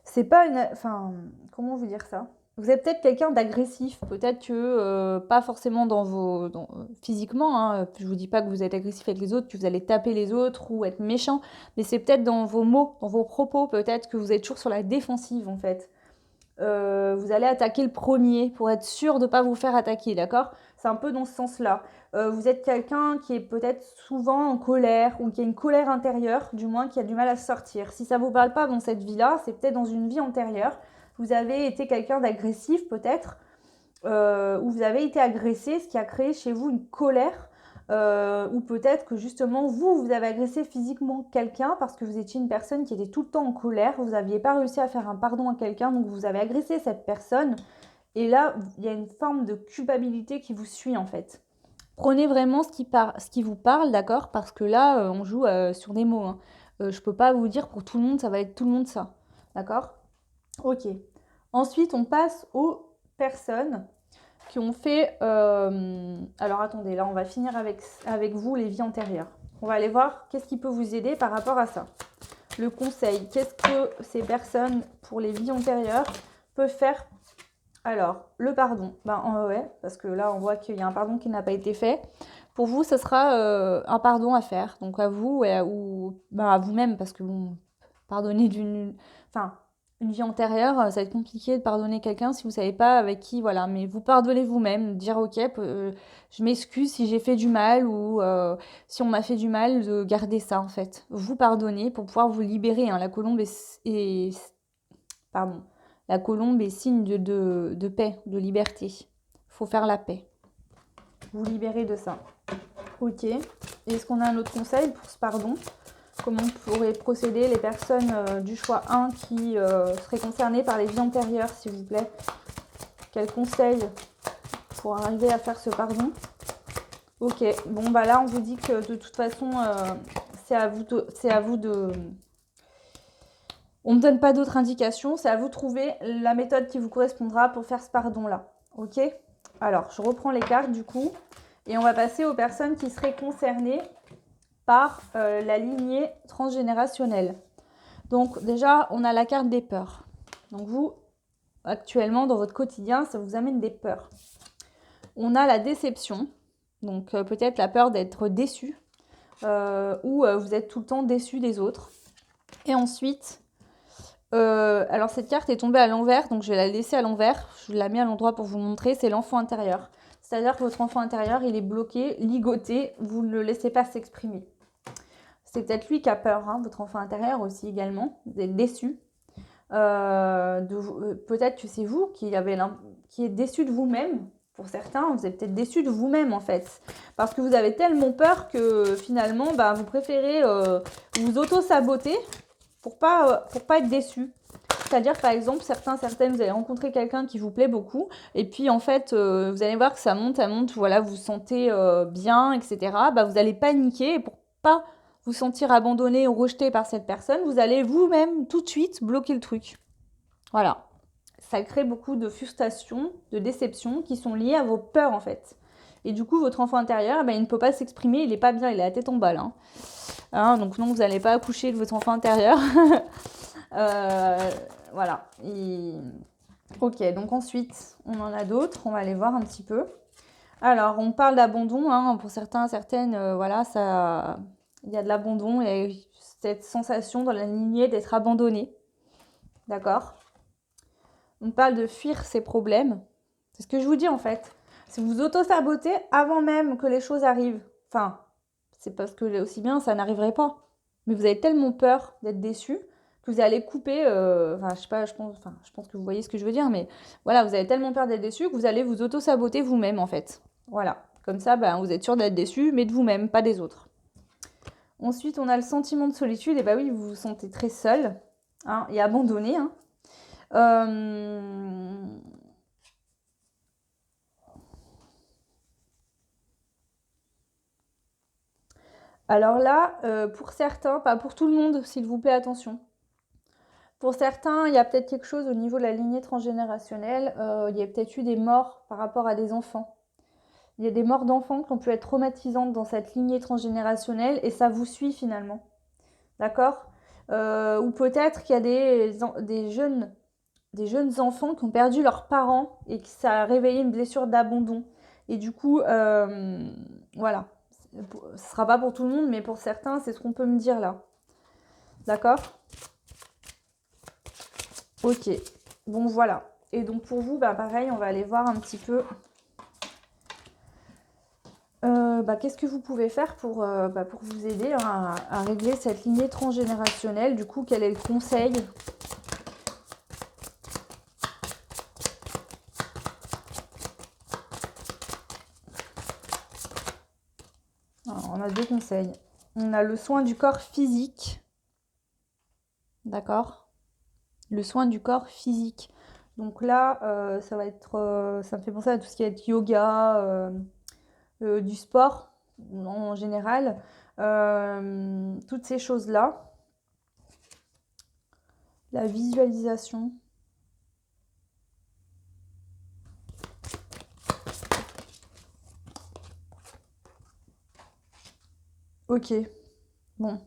C'est pas une... Enfin, comment vous dire ça? Vous êtes peut-être quelqu'un d'agressif, peut-être que pas forcément physiquement, hein, je vous dis pas que vous êtes agressif avec les autres, que vous allez taper les autres ou être méchant, mais c'est peut-être dans vos mots, dans vos propos, peut-être que vous êtes toujours sur la défensive en fait. Vous allez attaquer le premier pour être sûr de ne pas vous faire attaquer, d'accord? C'est un peu dans ce sens-là. Vous êtes quelqu'un qui est peut-être souvent en colère ou qui a une colère intérieure, du moins qui a du mal à sortir. Si ça ne vous parle pas dans cette vie-là, c'est peut-être dans une vie antérieure. Vous avez été quelqu'un d'agressif peut-être, ou vous avez été agressé, ce qui a créé chez vous une colère. Ou peut-être que justement vous avez agressé physiquement quelqu'un parce que vous étiez une personne qui était tout le temps en colère, vous n'aviez pas réussi à faire un pardon à quelqu'un, donc vous avez agressé cette personne et là il y a une forme de culpabilité qui vous suit en fait. Prenez vraiment ce qui vous parle, d'accord? Parce que là on joue sur des mots, hein. Je peux pas vous dire pour tout le monde ça va être tout le monde ça, d'accord? Ok. Ensuite on passe aux personnes qui ont fait... Alors attendez, là on va finir avec vous les vies antérieures. On va aller voir qu'est-ce qui peut vous aider par rapport à ça. Le conseil, qu'est-ce que ces personnes pour les vies antérieures peuvent faire? Alors, le pardon, ouais, parce que là on voit qu'il y a un pardon qui n'a pas été fait. Pour vous, ce sera un pardon à faire, donc à vous ou à vous-même, parce que bon, pardonner une vie antérieure, ça va être compliqué de pardonner quelqu'un si vous ne savez pas avec qui, voilà. Mais vous pardonnez vous-même, dire ok, je m'excuse si j'ai fait du mal ou si on m'a fait du mal, de garder ça en fait. Vous pardonnez pour pouvoir vous libérer. Hein. Pardon. La colombe est signe de paix, de liberté. Il faut faire la paix. Vous libérer de ça. Ok. Est-ce qu'on a un autre conseil pour ce pardon ? Comment pourraient procéder les personnes du choix 1 qui seraient concernées par les vies antérieures, s'il vous plaît? Quels conseils pour arriver à faire ce pardon? Ok, bon bah là on vous dit que de toute façon c'est à vous de... On ne me donne pas d'autres indications, c'est à vous de trouver la méthode qui vous correspondra pour faire ce pardon-là. Ok? Alors, je reprends les cartes du coup et on va passer aux personnes qui seraient concernées par la lignée transgénérationnelle. Donc déjà, on a la carte des peurs. Donc vous, actuellement, dans votre quotidien, ça vous amène des peurs. On a la déception, donc peut-être la peur d'être déçu, ou vous êtes tout le temps déçu des autres. Et ensuite, alors cette carte est tombée à l'envers, donc je vais la laisser à l'envers. Je la mets à l'endroit pour vous montrer, c'est l'enfant intérieur. C'est-à-dire que votre enfant intérieur, il est bloqué, ligoté, vous ne le laissez pas s'exprimer. C'est peut-être lui qui a peur, hein, votre enfant intérieur aussi également, vous êtes déçu. Peut-être que c'est vous qui est déçu de vous-même. Pour certains, vous êtes peut-être déçu de vous-même en fait. Parce que vous avez tellement peur que finalement, vous préférez vous auto-saboter pour pas être déçu. C'est-à-dire par exemple, certaines, vous allez rencontrer quelqu'un qui vous plaît beaucoup. Et puis en fait, vous allez voir que ça monte, voilà, vous vous sentez bien, etc. Vous allez paniquer et pour pas vous sentir abandonné ou rejeté par cette personne, vous allez vous-même tout de suite bloquer le truc. Voilà. Ça crée beaucoup de frustration, de déception qui sont liées à vos peurs en fait. Et du coup, votre enfant intérieur, il ne peut pas s'exprimer, il n'est pas bien, il a la tête en balle. Donc non, vous n'allez pas accoucher de votre enfant intérieur. Voilà. Ok, donc ensuite, on en a d'autres, on va aller voir un petit peu. Alors, on parle d'abandon, pour certains, certaines, voilà, ça... Il y a de l'abandon et cette sensation dans la lignée d'être abandonné. D'accord ? On parle de fuir ses problèmes. C'est ce que je vous dis en fait. Si vous auto-sabotez avant même que les choses arrivent, c'est parce que aussi bien ça n'arriverait pas. Mais vous avez tellement peur d'être déçu que vous allez couper, je sais pas, je pense que vous voyez ce que je veux dire, mais voilà, vous avez tellement peur d'être déçu que vous allez vous auto-saboter vous-même en fait. Voilà, comme ça, vous êtes sûr d'être déçu, mais de vous-même, pas des autres. Ensuite, on a le sentiment de solitude. Et oui, vous vous sentez très seul et abandonné. Alors là, pour certains, pas pour tout le monde, s'il vous plaît, attention. Pour certains, il y a peut-être quelque chose au niveau de la lignée transgénérationnelle. Il y a peut-être eu des morts par rapport à des enfants. Il y a des morts d'enfants qui ont pu être traumatisantes dans cette lignée transgénérationnelle et ça vous suit finalement. D'accord ? Ou peut-être qu'il y a des jeunes enfants qui ont perdu leurs parents et que ça a réveillé une blessure d'abandon. Et du coup, voilà. Ce ne sera pas pour tout le monde, mais pour certains, c'est ce qu'on peut me dire là. D'accord ? Ok. Bon, voilà. Et donc pour vous, pareil, on va aller voir un petit peu... qu'est-ce que vous pouvez faire pour vous aider à régler cette lignée transgénérationnelle. Du coup, quel est le conseil ? Alors, on a deux conseils. On a le soin du corps physique. D'accord ? Le soin du corps physique. Donc là, ça va être... ça me fait penser à tout ce qui est yoga, du sport en général. Toutes ces choses-là. La visualisation. Ok. Bon.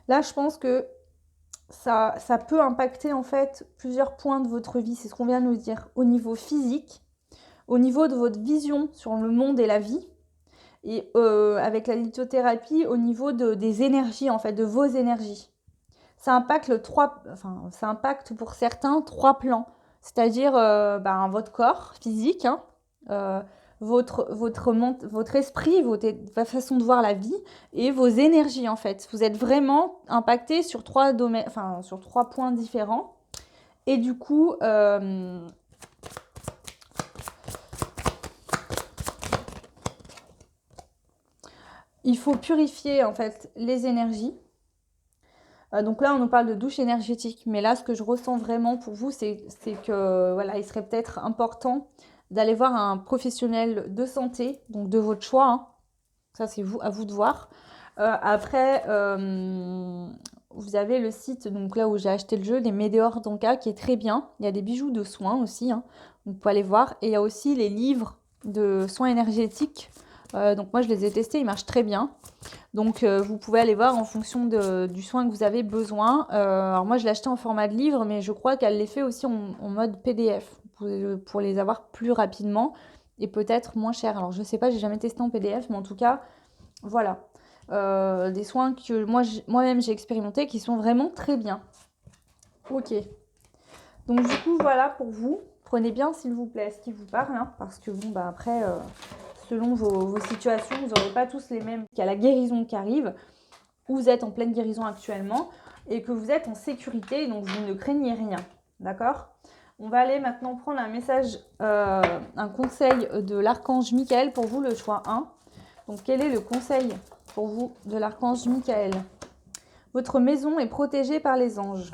Là, je pense que ça peut impacter en fait plusieurs points de votre vie. C'est ce qu'on vient de nous dire. Au niveau physique, au niveau de votre vision sur le monde et la vie. Et avec la lithothérapie, au niveau des énergies, en fait, de vos énergies. Ça impacte ça impacte pour certains 3 plans. C'est-à-dire votre corps physique, votre esprit, votre façon de voir la vie et vos énergies en fait. Vous êtes vraiment impacté sur 3 domaines, sur 3 points différents. Et du coup, il faut purifier en fait les énergies. Donc là, on nous parle de douche énergétique. Mais là, ce que je ressens vraiment pour vous, c'est que voilà, il serait peut-être important d'aller voir un professionnel de santé, donc de votre choix. Ça, c'est à vous de voir. Après, vous avez le site, donc là où j'ai acheté le jeu, les Médéors d'Anka, qui est très bien. Il y a des bijoux de soins aussi, vous pouvez aller voir. Et il y a aussi les livres de soins énergétiques Donc moi, je les ai testés, ils marchent très bien. Donc vous pouvez aller voir en fonction du soin que vous avez besoin. Alors moi, je l'ai acheté en format de livre, mais je crois qu'elle les fait aussi en mode PDF pour les avoir plus rapidement et peut-être moins cher. Alors je sais pas, j'ai jamais testé en PDF, mais en tout cas, voilà. Des soins que moi-même j'ai expérimenté qui sont vraiment très bien. Ok. Donc du coup, voilà pour vous. Prenez bien, s'il vous plaît, ce qui vous parle, hein, parce que bon, bah après, selon vos situations, vous n'aurez pas tous les mêmes. Il y a la guérison qui arrive, où vous êtes en pleine guérison actuellement, et que vous êtes en sécurité, donc vous ne craignez rien. D'accord? On va aller maintenant prendre un message, un conseil de l'archange Michael pour vous, le choix 1. Donc quel est le conseil pour vous de l'archange Michael? Votre maison est protégée par les anges.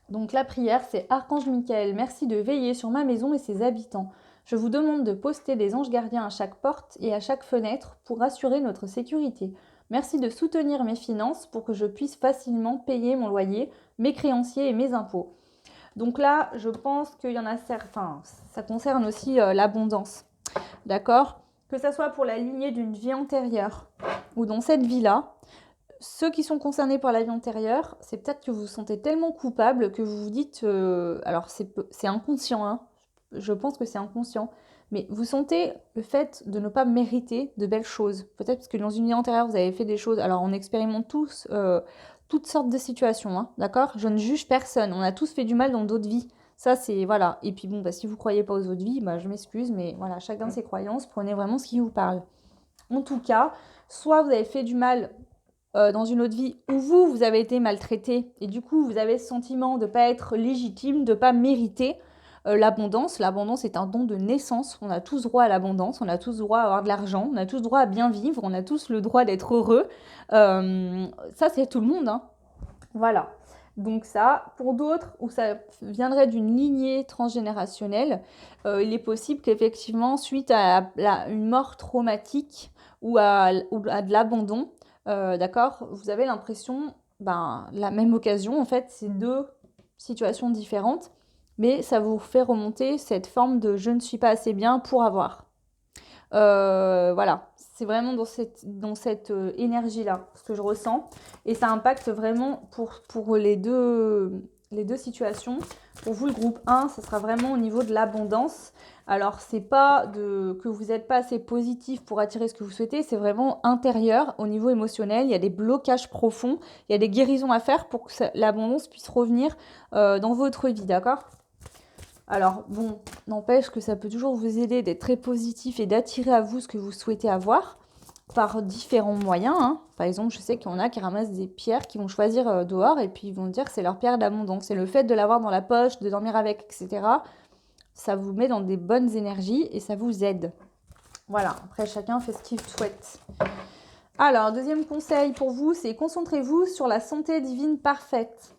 Donc la prière, c'est Archange Michael, merci de veiller sur ma maison et ses habitants. Je vous demande de poster des anges gardiens à chaque porte et à chaque fenêtre pour assurer notre sécurité. Merci de soutenir mes finances pour que je puisse facilement payer mon loyer, mes créanciers et mes impôts. Donc là, je pense qu'il y en a certains, ça concerne aussi l'abondance. D'accord? Que ça soit pour la lignée d'une vie antérieure ou dans cette vie-là, ceux qui sont concernés par la vie antérieure, c'est peut-être que vous vous sentez tellement coupable que vous vous dites, alors c'est inconscient, hein, je pense que c'est inconscient, mais vous sentez le fait de ne pas mériter de belles choses. Peut-être parce que dans une vie antérieure, vous avez fait des choses, alors on expérimente tous toutes sortes de situations, hein, d'accord? Je ne juge personne, on a tous fait du mal dans d'autres vies. Ça, c'est, voilà. Et puis bon, bah, si vous ne croyez pas aux autres vies, bah, je m'excuse, mais voilà, chacun ses croyances, prenez vraiment ce qui vous parle. En tout cas, soit vous avez fait du mal dans une autre vie où vous avez été maltraité et du coup vous avez ce sentiment de ne pas être légitime, de ne pas mériter l'abondance. L'abondance est un don de naissance, on a tous droit à l'abondance, on a tous droit à avoir de l'argent, on a tous droit à bien vivre, on a tous le droit d'être heureux. Ça c'est tout le monde, hein. Voilà. Donc ça, pour d'autres, où ça viendrait d'une lignée transgénérationnelle, il est possible qu'effectivement, suite à une mort traumatique ou à de l'abandon, d'accord, vous avez l'impression, la même occasion, en fait, c'est deux situations différentes, mais ça vous fait remonter cette forme de je ne suis pas assez bien pour avoir. Voilà, c'est vraiment dans cette énergie-là, ce que je ressens. Et ça impacte vraiment pour les deux situations. Pour vous, le groupe 1, ça sera vraiment au niveau de l'abondance. Alors, c'est pas que vous n'êtes pas assez positif pour attirer ce que vous souhaitez, c'est vraiment intérieur, au niveau émotionnel. Il y a des blocages profonds, il y a des guérisons à faire pour que l'abondance puisse revenir dans votre vie, d'accord ? Alors bon, n'empêche que ça peut toujours vous aider d'être très positif et d'attirer à vous ce que vous souhaitez avoir par différents moyens, hein. Par exemple, je sais qu'il y en a qui ramassent des pierres, qui vont choisir dehors et puis ils vont dire que c'est leur pierre d'abondance. C'est le fait de l'avoir dans la poche, de dormir avec, etc. Ça vous met dans des bonnes énergies et ça vous aide. Voilà, après chacun fait ce qu'il souhaite. Alors, deuxième conseil pour vous, c'est concentrez-vous sur la santé divine parfaite.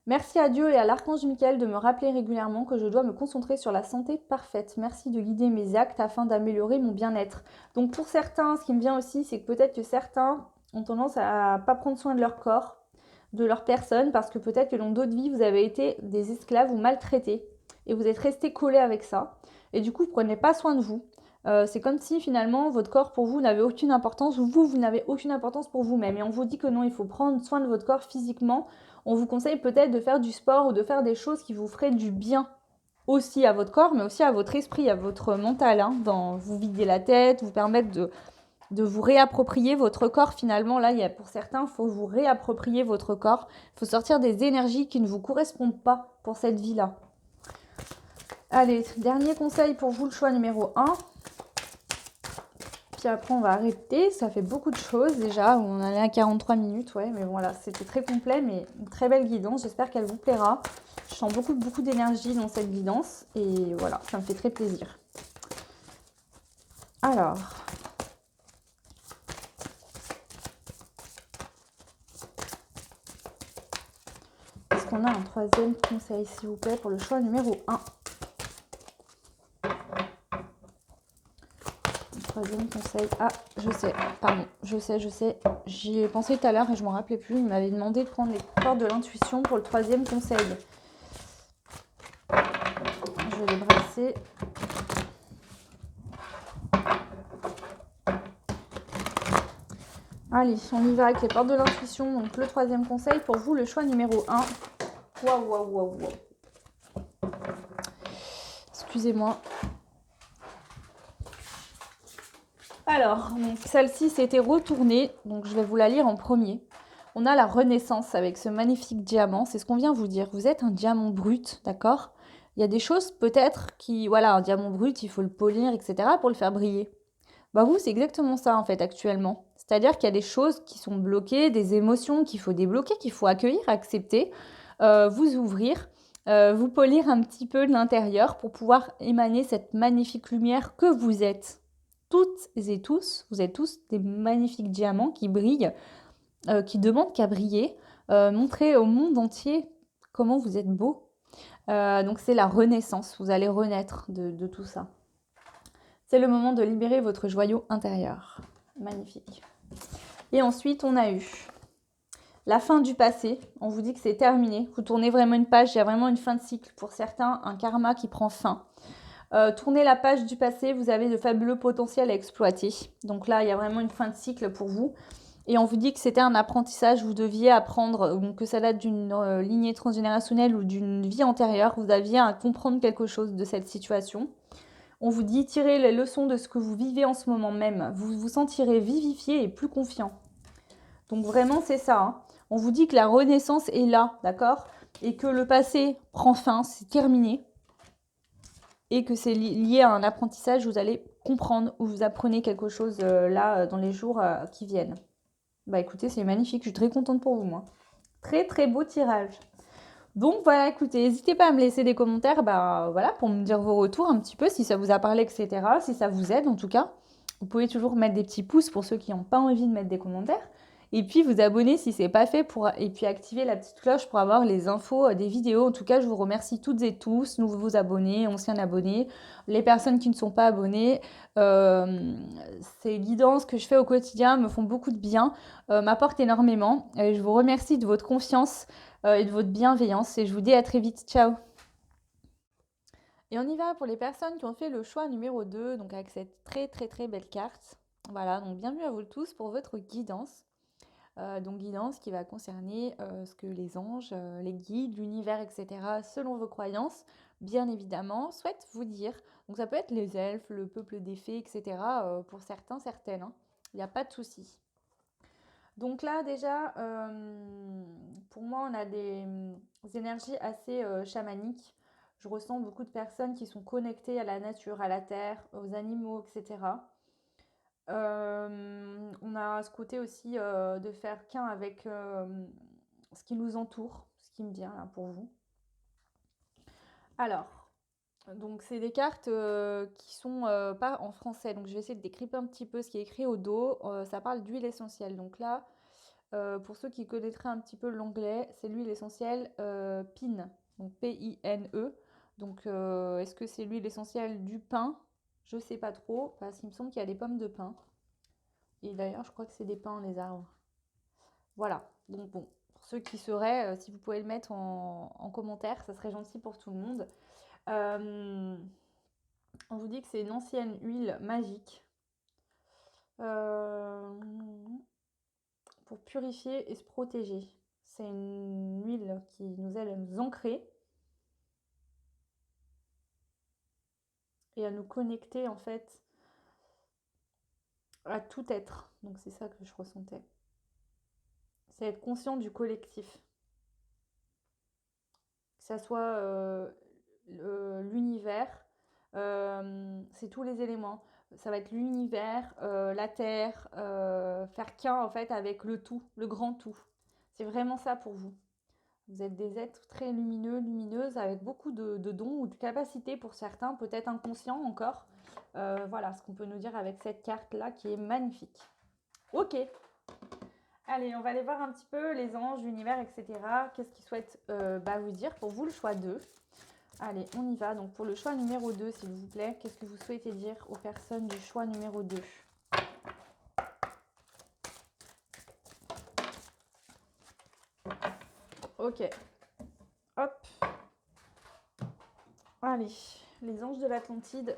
Merci à Dieu et à l'archange Michael de me rappeler régulièrement que je dois me concentrer sur la santé parfaite. Merci de guider mes actes afin d'améliorer mon bien-être. Donc pour certains, ce qui me vient aussi, c'est que peut-être que certains ont tendance à pas prendre soin de leur corps, de leur personne, parce que peut-être que dans d'autres vies, vous avez été des esclaves ou maltraités et vous êtes restés collés avec ça. Et du coup, vous ne prenez pas soin de vous. C'est comme si finalement votre corps pour vous n'avait aucune importance ou vous n'avez aucune importance pour vous-même. Et on vous dit que non, il faut prendre soin de votre corps physiquement. On vous conseille peut-être de faire du sport ou de faire des choses qui vous feraient du bien aussi à votre corps, mais aussi à votre esprit, à votre mental. Hein, vous vider la tête, vous permettre de vous réapproprier votre corps. Finalement, là, pour certains, il faut vous réapproprier votre corps. Il faut sortir des énergies qui ne vous correspondent pas pour cette vie-là. Allez, dernier conseil pour vous, le choix numéro 1. Puis après, on va arrêter. Ça fait beaucoup de choses déjà. On en est à 43 minutes, ouais. Mais voilà, c'était très complet, mais une très belle guidance. J'espère qu'elle vous plaira. Je sens beaucoup d'énergie dans cette guidance. Et voilà, ça me fait très plaisir. Alors. Est-ce qu'on a un troisième conseil, s'il vous plaît, pour le choix numéro 1 ? Troisième conseil. Ah, je sais. Pardon. Je sais. J'y ai pensé tout à l'heure et je ne m'en rappelais plus. Il m'avait demandé de prendre les cordes de l'intuition pour le troisième conseil. Je vais les brasser. Allez, on y va avec les portes de l'intuition. Donc, le troisième conseil pour vous, le choix numéro 1. Waouh, waouh, waouh, waouh. Excusez-moi. Alors, celle-ci s'était retournée. Donc, je vais vous la lire en premier. On a la renaissance avec ce magnifique diamant. C'est ce qu'on vient vous dire. Vous êtes un diamant brut, d'accord? Il y a des choses peut-être qui... Voilà, un diamant brut, il faut le polir, etc. pour le faire briller. Bah vous, c'est exactement ça en fait actuellement. C'est-à-dire qu'il y a des choses qui sont bloquées, des émotions qu'il faut débloquer, qu'il faut accueillir, accepter, vous ouvrir, vous polir un petit peu de l'intérieur pour pouvoir émaner cette magnifique lumière que vous êtes. Toutes et tous, vous êtes tous des magnifiques diamants qui brillent, qui demandent qu'à briller, montrer au monde entier comment vous êtes beau. Donc c'est la renaissance, vous allez renaître de tout ça. C'est le moment de libérer votre joyau intérieur. Magnifique. Et ensuite, on a eu la fin du passé. On vous dit que c'est terminé. Vous tournez vraiment une page. Il y a vraiment une fin de cycle. Pour certains, un karma qui prend fin. Tournez la page du passé. Vous avez de fabuleux potentiels à exploiter. Donc là, il y a vraiment une fin de cycle pour vous. Et on vous dit que c'était un apprentissage. Vous deviez apprendre, que ça date d'une lignée transgénérationnelle ou d'une vie antérieure. Vous aviez à comprendre quelque chose de cette situation. On vous dit, tirez les leçons de ce que vous vivez en ce moment même. Vous vous sentirez vivifié et plus confiant. Donc vraiment, c'est ça. Hein. On vous dit que la renaissance est là, d'accord? Et que le passé prend fin, c'est terminé. Et que c'est lié à un apprentissage, vous allez comprendre ou vous apprenez quelque chose là dans les jours qui viennent. Bah écoutez, c'est magnifique, je suis très contente pour vous, moi. Très très beau tirage. Donc voilà, écoutez, n'hésitez pas à me laisser des commentaires voilà, pour me dire vos retours un petit peu, si ça vous a parlé, etc. Si ça vous aide en tout cas. Vous pouvez toujours mettre des petits pouces pour ceux qui n'ont pas envie de mettre des commentaires. Et puis vous abonner si ce n'est pas fait et puis activer la petite cloche pour avoir les infos des vidéos. En tout cas, je vous remercie toutes et tous, nouveaux abonnés, anciens abonnés, les personnes qui ne sont pas abonnées. Ces guidances que je fais au quotidien me font beaucoup de bien, m'apportent énormément. Je vous remercie de votre confiance et de votre bienveillance. Et je vous dis à très vite. Ciao. Et on y va pour les personnes qui ont fait le choix numéro 2, donc avec cette très très très belle carte. Voilà, donc bienvenue à vous tous pour votre guidance. Donc guidance qui va concerner ce que les anges, les guides, l'univers, etc., selon vos croyances, bien évidemment, souhaitent vous dire. Donc ça peut être les elfes, le peuple des fées, etc., pour certains, certaines. Hein. Il n'y a pas de souci. Donc là, déjà, pour moi, on a des énergies assez chamaniques. Je ressens beaucoup de personnes qui sont connectées à la nature, à la terre, aux animaux, etc. On a ce côté aussi de faire qu'un avec ce qui nous entoure, ce qui me vient là pour vous. Alors, donc c'est des cartes qui sont pas en français, donc je vais essayer de décrypter un petit peu ce qui est écrit au dos. Ça parle d'huile essentielle, donc là, pour ceux qui connaîtraient un petit peu l'anglais, c'est l'huile essentielle PINE, donc P-I-N-E. Donc est-ce que c'est l'huile essentielle du pin? Je sais pas trop, parce qu'il me semble qu'il y a des pommes de pin. Et d'ailleurs, je crois que c'est des pins, les arbres. Voilà, donc bon, pour ceux qui sauraient, si vous pouvez le mettre en commentaire, ça serait gentil pour tout le monde. On vous dit que c'est une ancienne huile magique pour purifier et se protéger. C'est une huile qui nous aide à nous ancrer et à nous connecter en fait à tout être. Donc c'est ça que je ressentais. C'est être conscient du collectif. Que ça soit l'univers, c'est tous les éléments. Ça va être l'univers, la terre, faire qu'un en fait avec le tout, le grand tout. C'est vraiment ça pour vous. Vous êtes des êtres très lumineux, lumineuses, avec beaucoup de dons ou de capacités pour certains, peut-être inconscients encore. Voilà ce qu'on peut nous dire avec cette carte-là qui est magnifique. Ok. Allez, on va aller voir un petit peu les anges, l'univers, etc. Qu'est-ce qu'ils souhaitent vous dire pour vous, le choix 2. Allez, on y va. Donc pour le choix numéro 2, s'il vous plaît, qu'est-ce que vous souhaitez dire aux personnes du choix numéro 2? Ok. Hop. Allez, les anges de l'Atlantide.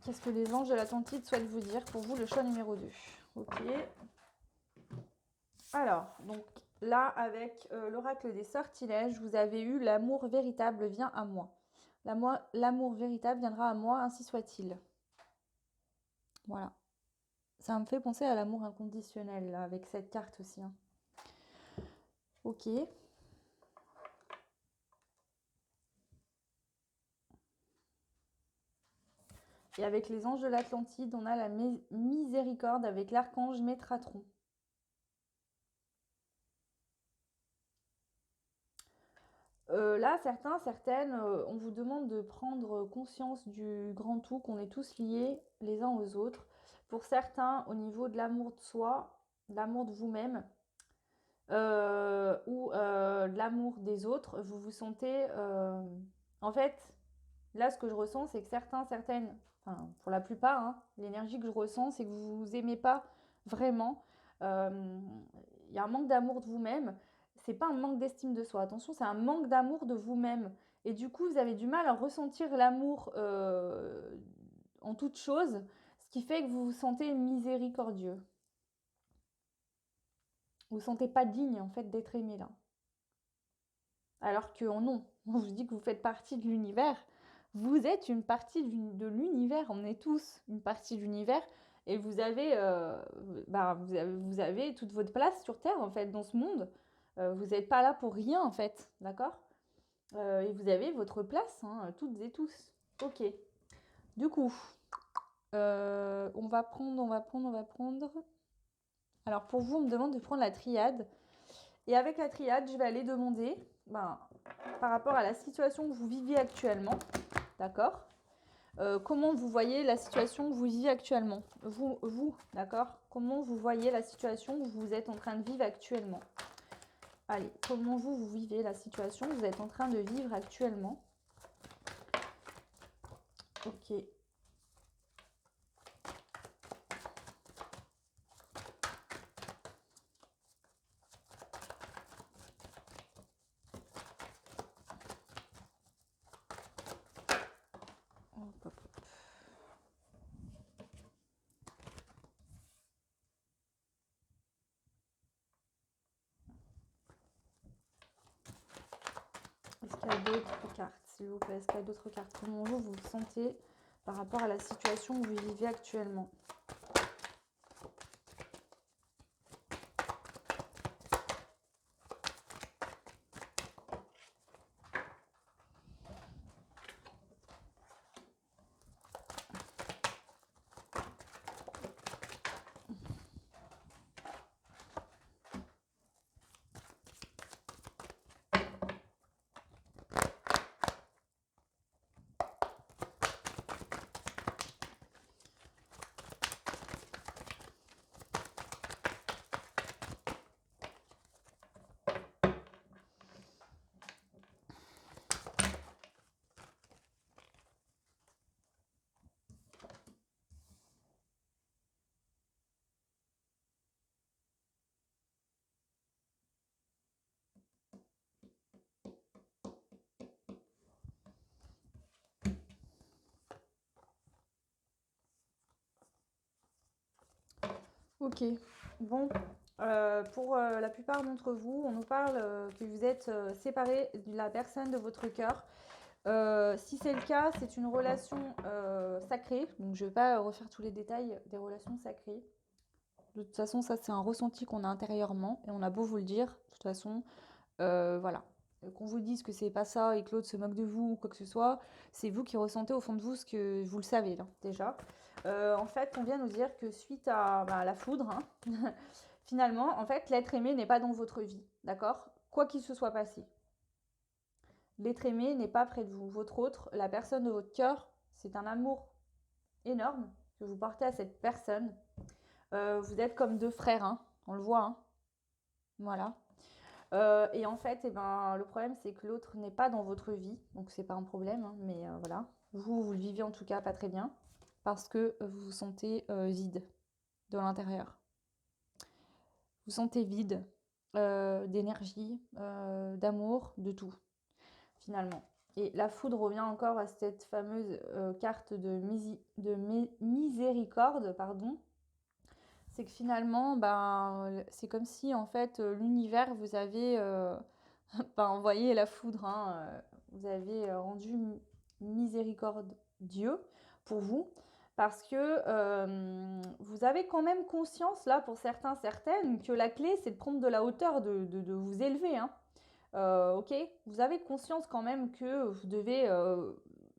Qu'est-ce que les anges de l'Atlantide souhaitent vous dire pour vous, le choix numéro 2? Ok. Alors, donc là, avec l'oracle des sortilèges, vous avez eu l'amour véritable vient à moi. L'amour véritable viendra à moi, ainsi soit-il. Voilà. Ça me fait penser à l'amour inconditionnel, là, avec cette carte aussi. Hein. Ok. Et avec les anges de l'Atlantide, on a la miséricorde avec l'archange Métratron. Là, certaines, on vous demande de prendre conscience du grand tout, qu'on est tous liés les uns aux autres. Pour certains, au niveau de l'amour de soi, de l'amour de vous-même, ou de l'amour des autres, vous vous sentez... En fait, là, ce que je ressens, c'est que certaines, enfin, pour la plupart, hein, l'énergie que je ressens, c'est que vous vous aimez pas vraiment. Il y a un manque d'amour de vous-même. C'est pas un manque d'estime de soi. Attention, c'est un manque d'amour de vous-même. Et du coup, vous avez du mal à ressentir l'amour en toute chose, ce qui fait que vous vous sentez miséricordieux. Vous vous sentez pas digne, en fait, d'être aimé là. Alors que non, on vous dit que vous faites partie de l'univers. Vous êtes une partie de l'univers. On est tous une partie de l'univers. Et vous avez toute votre place sur Terre, en fait, dans ce monde. Vous n'êtes pas là pour rien, en fait. D'accord. Et vous avez votre place, hein, toutes et tous. Ok. Du coup, on va prendre. Alors, pour vous, on me demande de prendre la triade. Et avec la triade, je vais aller demander, par rapport à la situation que vous vivez actuellement, d'accord, comment vous voyez la situation que vous vivez actuellement. Vous, d'accord, comment vous voyez la situation que vous êtes en train de vivre actuellement. Allez, comment vous vivez la situation que vous êtes en train de vivre actuellement. Ok. Hop, hop, hop. Est-ce qu'il y a d'autres cartes, s'il vous plaît? Est-ce qu'il y a d'autres cartes? Comment vous vous sentez par rapport à la situation que vous vivez actuellement? Ok, bon, pour la plupart d'entre vous, on nous parle que vous êtes séparés de la personne de votre cœur. Si c'est le cas, c'est une relation sacrée. Donc, je ne vais pas refaire tous les détails des relations sacrées. De toute façon, ça, c'est un ressenti qu'on a intérieurement. Et on a beau vous le dire, de toute façon, voilà. Qu'on vous dise que c'est pas ça et que l'autre se moque de vous ou quoi que ce soit, c'est vous qui ressentez au fond de vous ce que vous le savez là, déjà. En fait, on vient nous dire que suite à la foudre, hein, finalement, en fait, l'être aimé n'est pas dans votre vie, d'accord? Quoi qu'il se soit passé. L'être aimé n'est pas près de vous. Votre autre, la personne de votre cœur, c'est un amour énorme que vous portez à cette personne. Vous êtes comme deux frères, hein, on le voit, hein. Voilà. Et en fait, le problème, c'est que l'autre n'est pas dans votre vie. Donc, c'est pas un problème, hein, mais voilà. Vous le vivez en tout cas pas très bien. Parce que vous vous sentez vide de l'intérieur. Vous sentez vide d'énergie, d'amour, de tout, finalement. Et la foudre revient encore à cette fameuse carte de miséricorde, pardon. c'est que finalement, ben, c'est comme si en fait l'univers vous avait ben, envoyé la foudre, hein, vous avez rendu miséricordieux pour vous, parce que vous avez quand même conscience, là, pour certains, certaines, que la clé, c'est de prendre de la hauteur, de vous élever, hein. Ok, vous avez conscience quand même que vous devez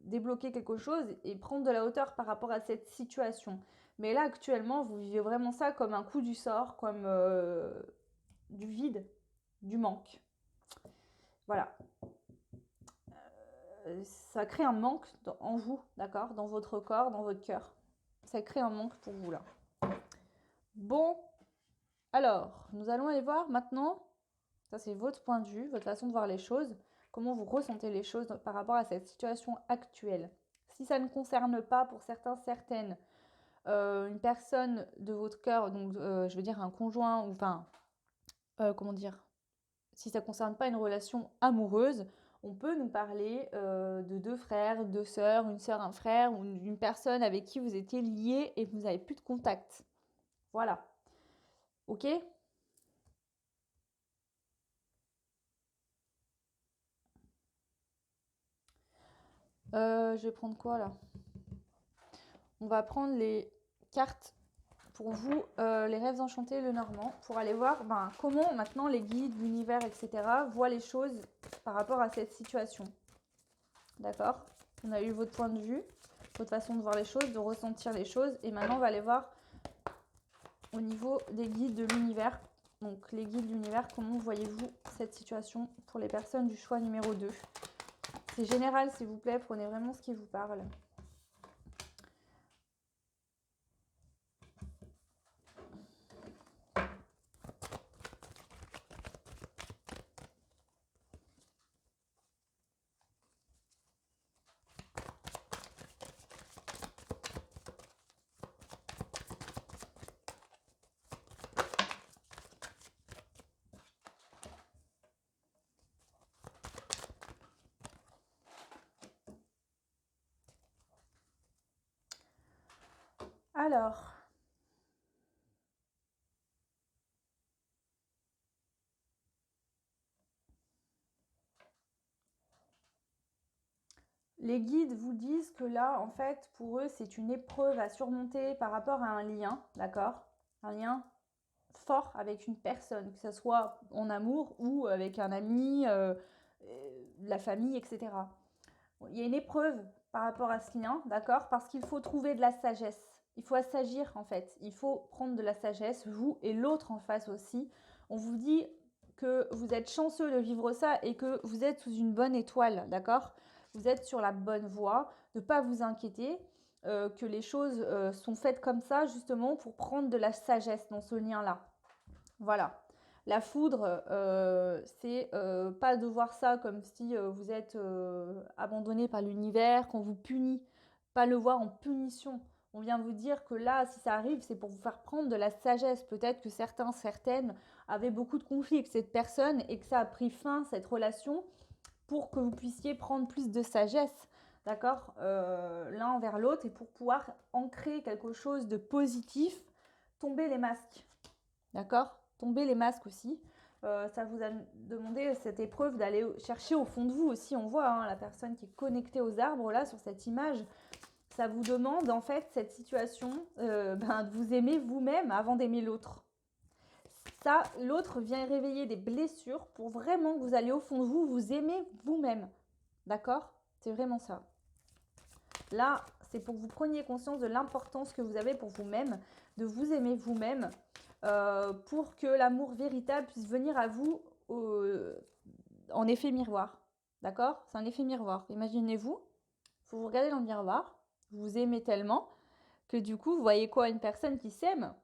débloquer quelque chose et prendre de la hauteur par rapport à cette situation. Mais là, actuellement, vous vivez vraiment ça comme un coup du sort, comme du vide, du manque. Voilà. Ça crée un manque en vous, d'accord? Dans votre corps, dans votre cœur. Ça crée un manque pour vous, là. Bon, alors, nous allons aller voir maintenant, ça c'est votre point de vue, votre façon de voir les choses, comment vous ressentez les choses par rapport à cette situation actuelle. Si ça ne concerne pas, pour certains, certaines, une personne de votre cœur, donc je veux dire un conjoint, ou enfin, comment dire, si ça ne concerne pas une relation amoureuse, on peut nous parler de deux frères, deux sœurs, une sœur, un frère, ou une personne avec qui vous étiez liés et vous n'avez plus de contact. Voilà. Ok? Je vais prendre quoi là? On va prendre les cartes pour vous, les rêves enchantés, le normand, pour aller voir ben, comment maintenant les guides, l'univers, etc. voient les choses par rapport à cette situation. D'accord? On a eu votre point de vue, votre façon de voir les choses, de ressentir les choses. Et maintenant, on va aller voir au niveau des guides de l'univers. Donc, les guides de l'univers, comment voyez-vous cette situation pour les personnes du choix numéro 2? C'est général, s'il vous plaît, prenez vraiment ce qui vous parle. Alors, les guides vous disent que là, en fait, pour eux, c'est une épreuve à surmonter par rapport à un lien, d'accord? Un lien fort avec une personne, que ce soit en amour ou avec un ami, la famille, etc. Bon, il y a une épreuve par rapport à ce lien, d'accord? Parce qu'il faut trouver de la sagesse. Il faut s'agir, en fait. Il faut prendre de la sagesse, vous et l'autre en face aussi. On vous dit que vous êtes chanceux de vivre ça et que vous êtes sous une bonne étoile, d'accord? Vous êtes sur la bonne voie, de ne pas vous inquiéter, que les choses sont faites comme ça justement pour prendre de la sagesse dans ce lien-là. Voilà. La foudre, c'est pas de voir ça comme si vous êtes abandonné par l'univers, qu'on vous punit. Pas le voir en punition. On vient vous dire que là, si ça arrive, c'est pour vous faire prendre de la sagesse. Peut-être que certains, certaines avaient beaucoup de conflits avec cette personne et que ça a pris fin, cette relation, pour que vous puissiez prendre plus de sagesse, d'accord, l'un envers l'autre et pour pouvoir ancrer quelque chose de positif, tomber les masques. D'accord? Tomber les masques aussi. Ça vous a demandé cette épreuve d'aller chercher au fond de vous aussi. On voit hein, la personne qui est connectée aux arbres là sur cette image. Ça vous demande en fait cette situation de vous aimer vous-même avant d'aimer l'autre. Ça, l'autre vient réveiller des blessures pour vraiment que vous alliez au fond de vous, vous aimer vous-même. D'accord? C'est vraiment ça. Là, c'est pour que vous preniez conscience de l'importance que vous avez pour vous-même, de vous aimer vous-même, pour que l'amour véritable puisse venir à vous en effet miroir. D'accord? C'est un effet miroir. Imaginez-vous, vous regardez dans le miroir, vous vous aimez tellement que du coup, vous voyez quoi? Une personne qui s'aime.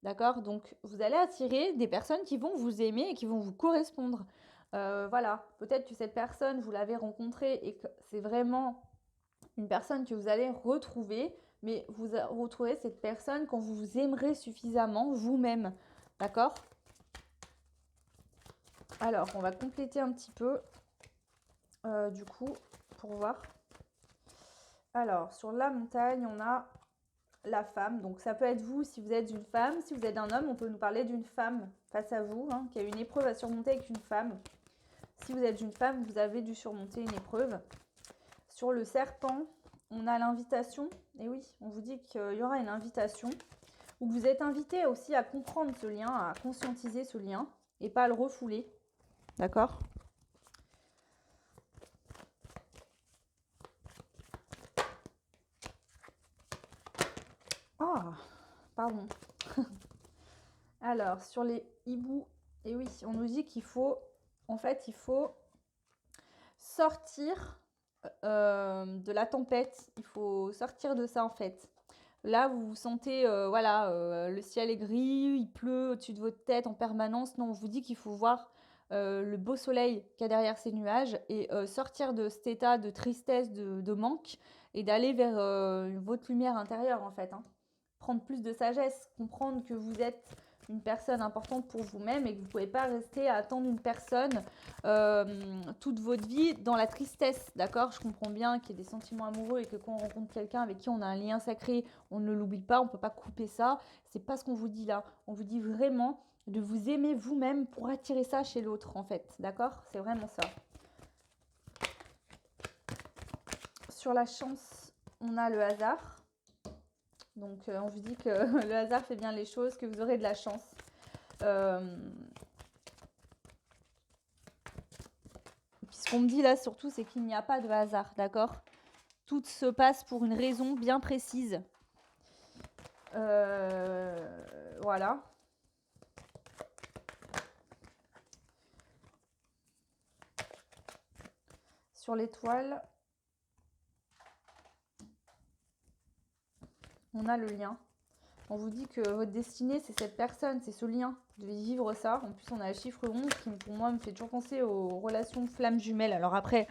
D'accord? Donc, vous allez attirer des personnes qui vont vous aimer et qui vont vous correspondre. Voilà. Peut-être que cette personne, vous l'avez rencontrée et que c'est vraiment une personne que vous allez retrouver, mais vous retrouvez cette personne quand vous vous aimerez suffisamment vous-même. D'accord? Alors, on va compléter un petit peu, du coup, pour voir. Alors, sur la montagne, on a la femme. Donc ça peut être vous si vous êtes une femme. Si vous êtes un homme, on peut nous parler d'une femme face à vous, hein, qui a une épreuve à surmonter avec une femme. Si vous êtes une femme, vous avez dû surmonter une épreuve. Sur le serpent, on a l'invitation. Et oui, on vous dit qu'il y aura une invitation. Où vous êtes invité aussi à comprendre ce lien, à conscientiser ce lien et pas à le refouler. D'accord ? Ah, pardon. Alors, sur les hiboux, et oui, on nous dit qu'il faut, en fait, il faut sortir de la tempête. Il faut sortir de ça, en fait. Là, vous vous sentez, voilà, le ciel est gris, il pleut au-dessus de votre tête en permanence. Non, on vous dit qu'il faut voir le beau soleil qu'il y a derrière ces nuages et sortir de cet état de tristesse, de manque et d'aller vers votre lumière intérieure, en fait, hein. Prendre plus de sagesse, comprendre que vous êtes une personne importante pour vous-même et que vous ne pouvez pas rester à attendre une personne toute votre vie dans la tristesse, d'accord ? Je comprends bien qu'il y ait des sentiments amoureux et que quand on rencontre quelqu'un avec qui on a un lien sacré, on ne l'oublie pas, on ne peut pas couper ça. C'est pas ce qu'on vous dit là. On vous dit vraiment de vous aimer vous-même pour attirer ça chez l'autre, en fait, d'accord ? C'est vraiment ça. Sur la chance, on a le hasard. Donc, on vous dit que le hasard fait bien les choses, que vous aurez de la chance. Puis ce qu'on me dit là, surtout, c'est qu'il n'y a pas de hasard, d'accord ? Tout se passe pour une raison bien précise. Voilà. Sur l'étoile, on a le lien. On vous dit que votre destinée, c'est cette personne, c'est ce lien. Vous devez vivre ça. En plus, on a le chiffre 11 qui, pour moi, me fait toujours penser aux relations flammes jumelles. Alors après,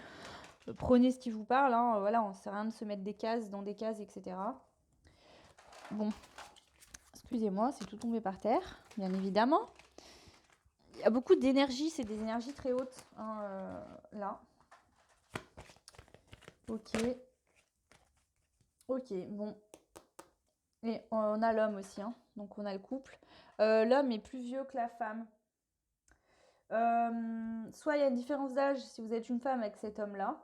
prenez ce qui vous parle. Hein. Voilà, on ne sert à rien de se mettre des cases dans des cases, etc. Bon, excusez-moi, c'est tout tombé par terre, bien évidemment. Il y a beaucoup d'énergie, c'est des énergies très hautes, hein, là. Ok. Ok, bon. Et on a l'homme aussi, hein. Donc on a le couple. L'homme est plus vieux que la femme. Soit il y a une différence d'âge si vous êtes une femme avec cet homme-là.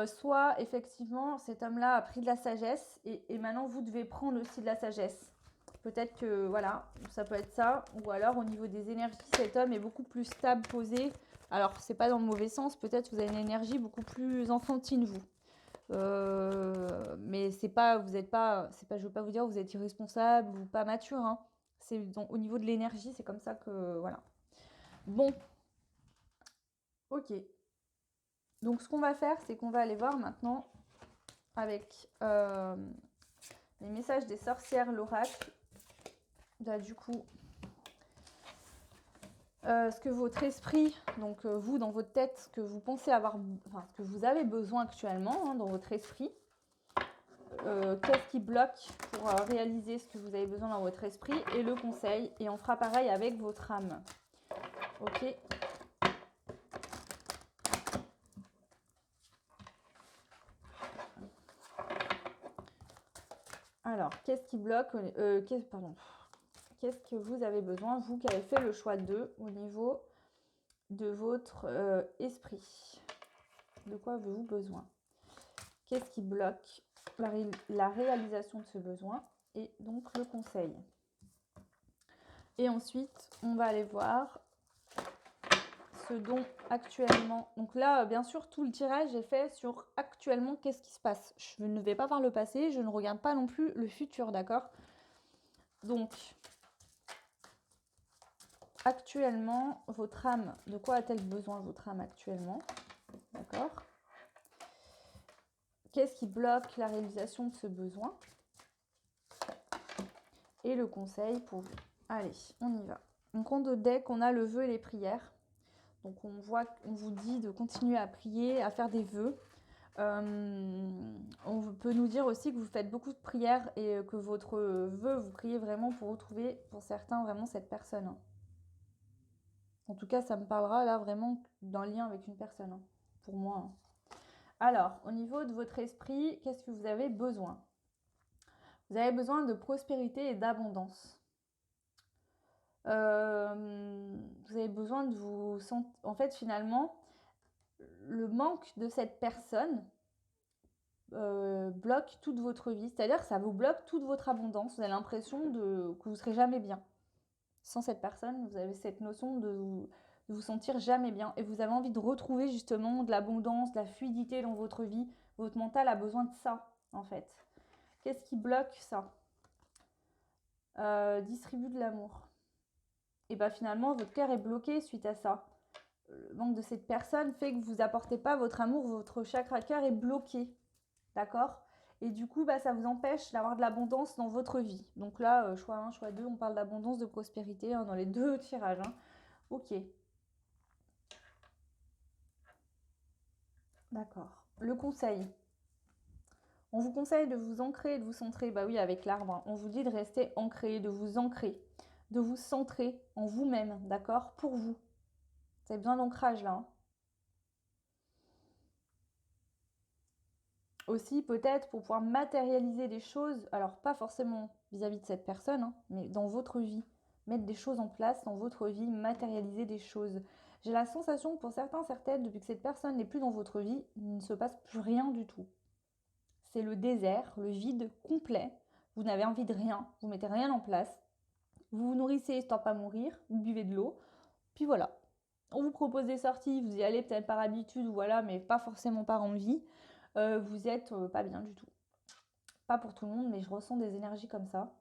Soit effectivement cet homme-là a pris de la sagesse et maintenant vous devez prendre aussi de la sagesse. Peut-être que voilà, ça peut être ça. Ou alors au niveau des énergies, cet homme est beaucoup plus stable, posé. Alors c'est pas dans le mauvais sens, peut-être que vous avez une énergie beaucoup plus enfantine vous. Mais c'est pas, vous êtes pas, c'est pas, je veux pas vous dire que vous êtes irresponsable ou pas mature, hein. C'est au niveau de l'énergie, c'est comme ça que voilà. Bon, ok. Donc ce qu'on va faire, c'est qu'on va aller voir maintenant avec les messages des sorcières, l'oracle. Là du coup, ce que votre esprit, donc vous dans votre tête, ce que vous pensez avoir, enfin ce que vous avez besoin actuellement, hein, dans votre esprit. Qu'est-ce qui bloque pour réaliser ce que vous avez besoin dans votre esprit et le conseil. Et on fera pareil avec votre âme. Ok. Alors, qu'est-ce qui bloque Qu'est-ce que vous avez besoin, vous qui avez fait le choix d'eux au niveau de votre esprit? De quoi avez-vous besoin? Qu'est-ce qui bloque la réalisation de ce besoin et donc le conseil? Et ensuite, on va aller voir ce dont actuellement... Donc là, bien sûr, tout le tirage est fait sur actuellement, qu'est-ce qui se passe. Je ne vais pas voir le passé, je ne regarde pas non plus le futur, d'accord? Donc, actuellement, votre âme, de quoi a-t-elle besoin, votre âme, actuellement? D'accord? Qu'est-ce qui bloque la réalisation de ce besoin? Et le conseil pour vous. Allez, on y va. Donc, on de deck, on a le vœu et les prières. Donc, on vous dit de continuer à prier, à faire des vœux. On peut nous dire aussi que vous faites beaucoup de prières et que votre vœu, vous priez vraiment pour retrouver, pour certains, vraiment cette personne. En tout cas, ça me parlera là vraiment d'un lien avec une personne, hein, pour moi. Hein. Alors, au niveau de votre esprit, qu'est-ce que vous avez besoin? Vous avez besoin de prospérité et d'abondance. Vous avez besoin de vous sentir... En fait, finalement, le manque de cette personne bloque toute votre vie. C'est-à-dire que ça vous bloque toute votre abondance. Vous avez l'impression que vous ne serez jamais bien. Sans cette personne, vous avez cette notion de vous sentir jamais bien. Et vous avez envie de retrouver justement de l'abondance, de la fluidité dans votre vie. Votre mental a besoin de ça, en fait. Qu'est-ce qui bloque ça? Distribue de l'amour. Et bien finalement, votre cœur est bloqué suite à ça. Le manque de cette personne fait que vous n'apportez pas votre amour, votre chakra cœur est bloqué. D'accord? Et du coup, ça vous empêche d'avoir de l'abondance dans votre vie. Donc là, choix 1, choix 2, on parle d'abondance, de prospérité dans les deux tirages. Ok. D'accord. Le conseil. On vous conseille de vous ancrer et de vous centrer. Bah oui, avec l'arbre. On vous dit de rester ancré, de vous ancrer, de vous centrer en vous-même. D'accord? Pour vous. Vous avez besoin d'ancrage là. Aussi, peut-être pour pouvoir matérialiser des choses, alors pas forcément vis-à-vis de cette personne, mais dans votre vie. Mettre des choses en place dans votre vie, matérialiser des choses. J'ai la sensation que pour certains, certaines, depuis que cette personne n'est plus dans votre vie, il ne se passe plus rien du tout. C'est le désert, le vide complet. Vous n'avez envie de rien, vous mettez rien en place. Vous vous nourrissez histoire de pas mourir, vous buvez de l'eau, puis voilà. On vous propose des sorties, vous y allez peut-être par habitude, voilà, mais pas forcément par envie. Vous êtes pas bien du tout. Pas pour tout le monde, mais je ressens des énergies comme ça.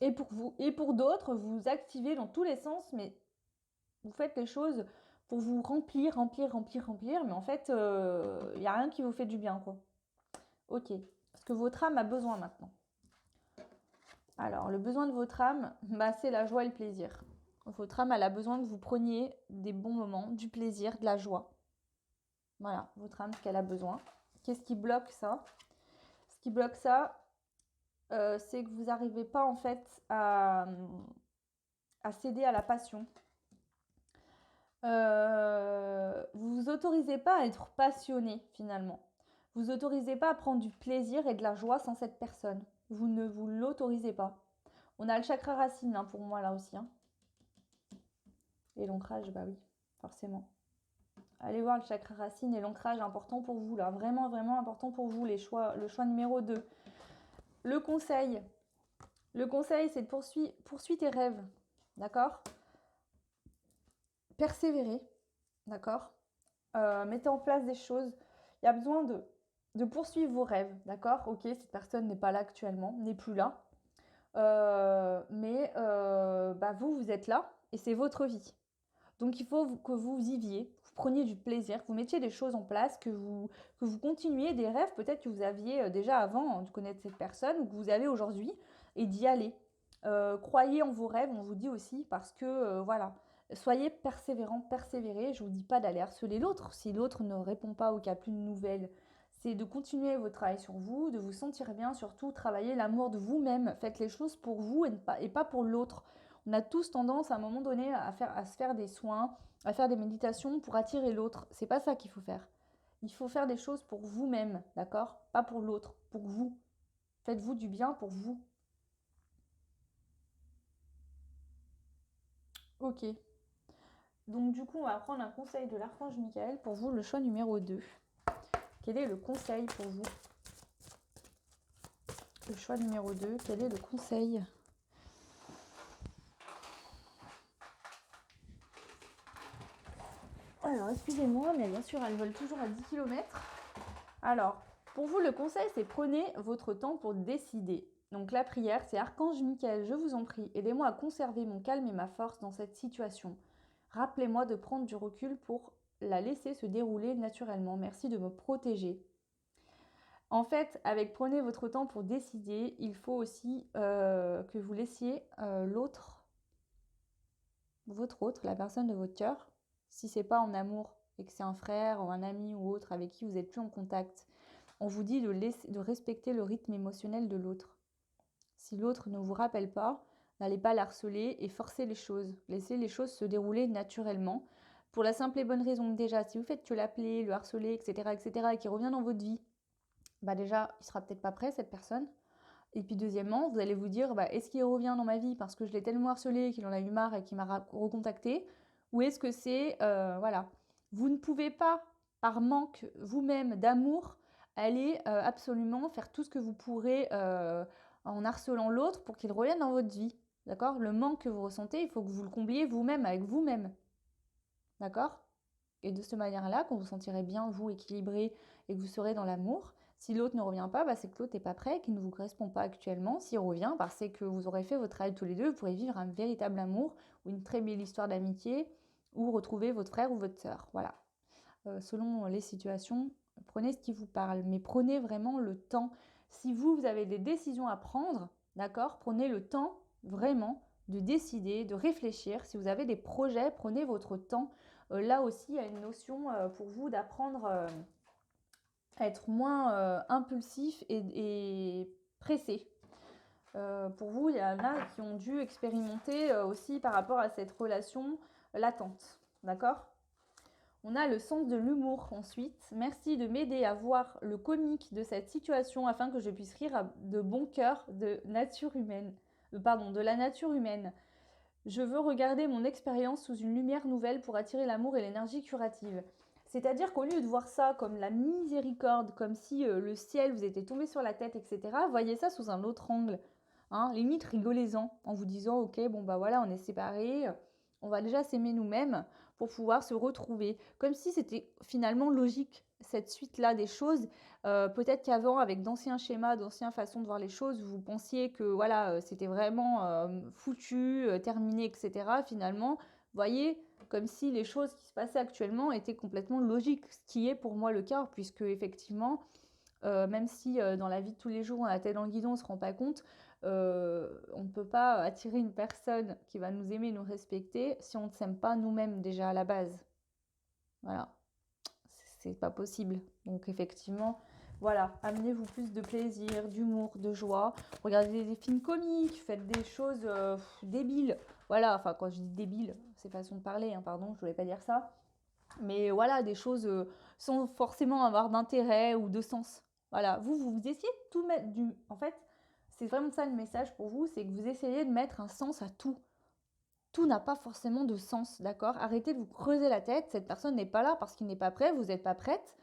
Et pour vous, et pour d'autres, vous activez dans tous les sens, mais vous faites les choses pour vous remplir, mais en fait, il n'y a rien qui vous fait du bien, quoi. Ok. Ce que votre âme a besoin maintenant. Alors, le besoin de votre âme, c'est la joie et le plaisir. Votre âme, elle a besoin que vous preniez des bons moments, du plaisir, de la joie. Voilà, votre âme, ce qu'elle a besoin. Qu'est-ce qui bloque ça? Ce qui bloque ça, c'est que vous n'arrivez pas en fait à céder à la passion. Vous vous autorisez pas à être passionné finalement. Vous vous autorisez pas à prendre du plaisir et de la joie sans cette personne. Vous ne vous l'autorisez pas. On a le chakra racine pour moi là aussi. Et l'ancrage, bah oui, forcément. Allez voir le chakra racine et l'ancrage important pour vous là. Vraiment, vraiment important pour vous, le choix numéro 2. Le conseil. Le conseil, c'est de poursuivre tes rêves. D'accord? Persévérer. D'accord? Mettez en place des choses. Il y a besoin de poursuivre vos rêves. D'accord? Ok, cette personne n'est pas là actuellement, n'est plus là. Mais vous êtes là et c'est votre vie. Donc il faut que vous viviez, que vous preniez du plaisir, que vous mettiez des choses en place, que vous continuiez des rêves peut-être que vous aviez déjà avant de connaître cette personne ou que vous avez aujourd'hui et d'y aller. Croyez en vos rêves, on vous dit aussi, parce que voilà, soyez persévérants, persévérez. Je ne vous dis pas d'aller harceler l'autre si l'autre ne répond pas ou qu'il n'y a plus de nouvelles. C'est de continuer votre travail sur vous, de vous sentir bien, surtout travailler l'amour de vous-même. Faites les choses pour vous et pas pour l'autre. On a tous tendance à un moment donné à se faire des soins, à faire des méditations pour attirer l'autre. C'est pas ça qu'il faut faire. Il faut faire des choses pour vous-même, d'accord? Pas pour l'autre, pour vous. Faites-vous du bien pour vous. Ok. Donc du coup, on va prendre un conseil de l'archange Michael pour vous, le choix numéro 2. Quel est le conseil pour vous? Le choix numéro 2, quel est le conseil? Alors, excusez-moi, mais bien sûr, elles volent toujours à 10 km. Alors, pour vous, le conseil, c'est prenez votre temps pour décider. Donc la prière, c'est Archange Michael, je vous en prie, aidez-moi à conserver mon calme et ma force dans cette situation. Rappelez-moi de prendre du recul pour la laisser se dérouler naturellement. Merci de me protéger. En fait, avec prenez votre temps pour décider, il faut aussi que vous laissiez l'autre, votre autre, la personne de votre cœur, si c'est pas en amour et que c'est un frère ou un ami ou autre avec qui vous n'êtes plus en contact, on vous dit de respecter le rythme émotionnel de l'autre. Si l'autre ne vous rappelle pas, n'allez pas l'harceler et forcer les choses. Laissez les choses se dérouler naturellement. Pour la simple et bonne raison que déjà, si vous faites que l'appeler, le harceler, etc., et qu'il revient dans votre vie, bah déjà, il sera peut-être pas prêt, cette personne. Et puis deuxièmement, vous allez vous dire, bah, est-ce qu'il revient dans ma vie parce que je l'ai tellement harcelé qu'il en a eu marre et qu'il m'a recontacté? Ou est-ce que c'est, voilà, vous ne pouvez pas, par manque vous-même d'amour, aller absolument faire tout ce que vous pourrez en harcelant l'autre pour qu'il revienne dans votre vie. D'accord? Le manque que vous ressentez, il faut que vous le combliez vous-même avec vous-même. D'accord? Et de cette manière-là, quand vous sentirez bien, vous, équilibré et que vous serez dans l'amour, si l'autre ne revient pas, bah, c'est que l'autre n'est pas prêt, qu'il ne vous correspond pas actuellement. S'il revient, bah, c'est que vous aurez fait votre travail tous les deux, vous pourrez vivre un véritable amour ou une très belle histoire d'amitié ou retrouver votre frère ou votre sœur. Voilà. Selon les situations, prenez ce qui vous parle, mais prenez vraiment le temps. Si vous avez des décisions à prendre, d'accord, prenez le temps vraiment de décider, de réfléchir. Si vous avez des projets, prenez votre temps. Là aussi, il y a une notion pour vous d'apprendre à être moins impulsif et pressé. Pour vous, il y en a qui ont dû expérimenter aussi par rapport à cette relation latente. D'accord? On a le sens de l'humour ensuite. Merci de m'aider à voir le comique de cette situation afin que je puisse rire de bon cœur de nature humaine. De la nature humaine. Je veux regarder mon expérience sous une lumière nouvelle pour attirer l'amour et l'énergie curative. C'est-à-dire qu'au lieu de voir ça comme la miséricorde, comme si le ciel vous était tombé sur la tête, etc., voyez ça sous un autre angle. Hein, limite, rigolez-en en vous disant, ok, bon bah voilà, on est séparés, on va déjà s'aimer nous-mêmes pour pouvoir se retrouver. Comme si c'était finalement logique, cette suite-là des choses. Peut-être qu'avant, avec d'anciens schémas, d'anciennes façons de voir les choses, vous pensiez que voilà, c'était vraiment foutu, terminé, etc. Finalement, voyez, comme si les choses qui se passaient actuellement étaient complètement logiques, ce qui est pour moi le cas, puisque effectivement, même si dans la vie de tous les jours on a la tête dans le guidon, on ne se rend pas compte, on ne peut pas attirer une personne qui va nous aimer, nous respecter si on ne s'aime pas nous-mêmes déjà à la base. Voilà, c'est pas possible. Donc effectivement, voilà, amenez-vous plus de plaisir, d'humour, de joie. Regardez des films comiques, faites des choses débiles. Voilà, enfin quand je dis débile, c'est façon de parler, hein, pardon, je voulais pas dire ça. Mais voilà, des choses sans forcément avoir d'intérêt ou de sens. Voilà, vous essayez de tout mettre du... En fait, c'est vraiment ça le message pour vous, c'est que vous essayez de mettre un sens à tout. Tout n'a pas forcément de sens, d'accord? Arrêtez de vous creuser la tête, cette personne n'est pas là parce qu'il n'est pas prêt, vous n'êtes pas prête,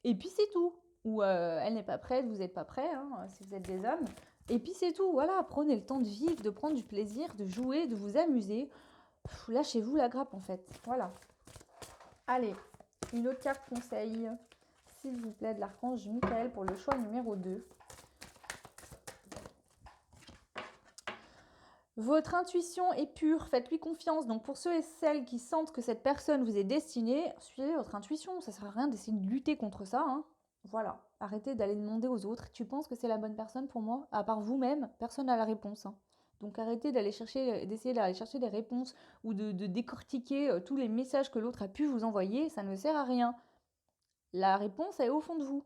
et puis c'est tout. Ou elle n'est pas prête, vous n'êtes pas prêt, hein, si vous êtes des hommes. Et puis c'est tout, voilà, prenez le temps de vivre, de prendre du plaisir, de jouer, de vous amuser. Lâchez-vous la grappe en fait, voilà. Allez, une autre carte conseil, s'il vous plaît, de l'archange Michael pour le choix numéro 2. Votre intuition est pure, faites-lui confiance. Donc pour ceux et celles qui sentent que cette personne vous est destinée, suivez votre intuition. Ça ne sert à rien d'essayer de lutter contre ça. Hein. Voilà, arrêtez d'aller demander aux autres. Tu penses que c'est la bonne personne pour moi? À part vous-même, personne n'a la réponse. Hein. Donc arrêtez d'essayer d'aller chercher des réponses ou de décortiquer tous les messages que l'autre a pu vous envoyer. Ça ne sert à rien. La réponse est au fond de vous.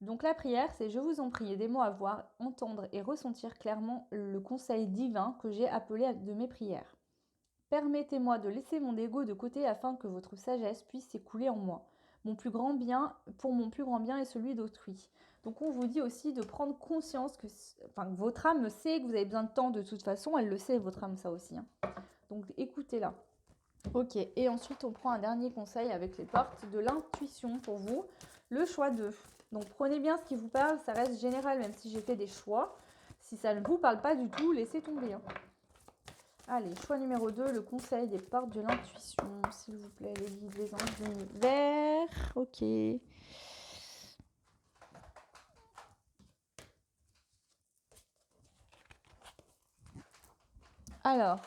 Donc la prière, c'est je vous en prie, aidez-moi à voir, entendre et ressentir clairement le conseil divin que j'ai appelé de mes prières. Permettez-moi de laisser mon ego de côté afin que votre sagesse puisse s'écouler en moi. Mon plus grand bien, pour mon plus grand bien et celui d'autrui. Donc on vous dit aussi de prendre conscience que votre âme sait que vous avez besoin de temps de toute façon, elle le sait, votre âme, ça aussi. Hein. Donc écoutez-la. Ok, et ensuite on prend un dernier conseil avec les portes de l'intuition pour vous, le choix 2. Donc prenez bien ce qui vous parle, ça reste général même si j'ai fait des choix. Si ça ne vous parle pas du tout, laissez tomber. Hein. Allez, choix numéro 2, le conseil des portes de l'intuition, s'il vous plaît, les guides, les anges, l'univers. Ok. Alors,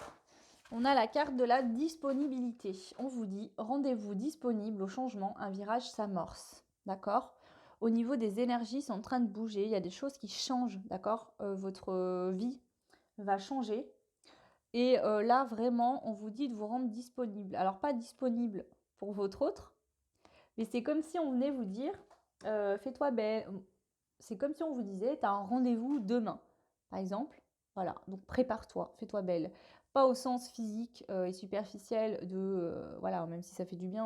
on a la carte de la disponibilité. On vous dit, rendez-vous disponible au changement, un virage s'amorce. D'accord? Au niveau des énergies, c'est en train de bouger. Il y a des choses qui changent. D'accord? Votre vie va changer. Et là, vraiment, on vous dit de vous rendre disponible. Alors, pas disponible pour votre autre, mais c'est comme si on venait vous dire, fais-toi belle. C'est comme si on vous disait, tu as un rendez-vous demain, par exemple. Voilà, donc prépare-toi, fais-toi belle. pas au sens physique et superficiel de, voilà, même si ça fait du bien,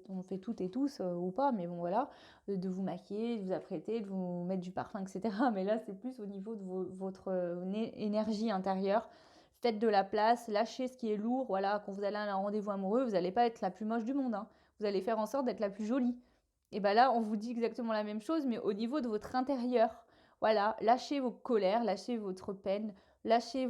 on fait toutes et tous ou pas, mais bon voilà, de vous maquiller, de vous apprêter, de vous mettre du parfum, etc. Mais là, c'est plus au niveau de votre énergie intérieure. Faites de la place, lâchez ce qui est lourd. Voilà, quand vous allez à un rendez-vous amoureux, vous n'allez pas être la plus moche du monde, hein. Vous allez faire en sorte d'être la plus jolie. Et bien là, on vous dit exactement la même chose, mais au niveau de votre intérieur. Voilà, lâchez vos colères, lâchez votre peine, lâchez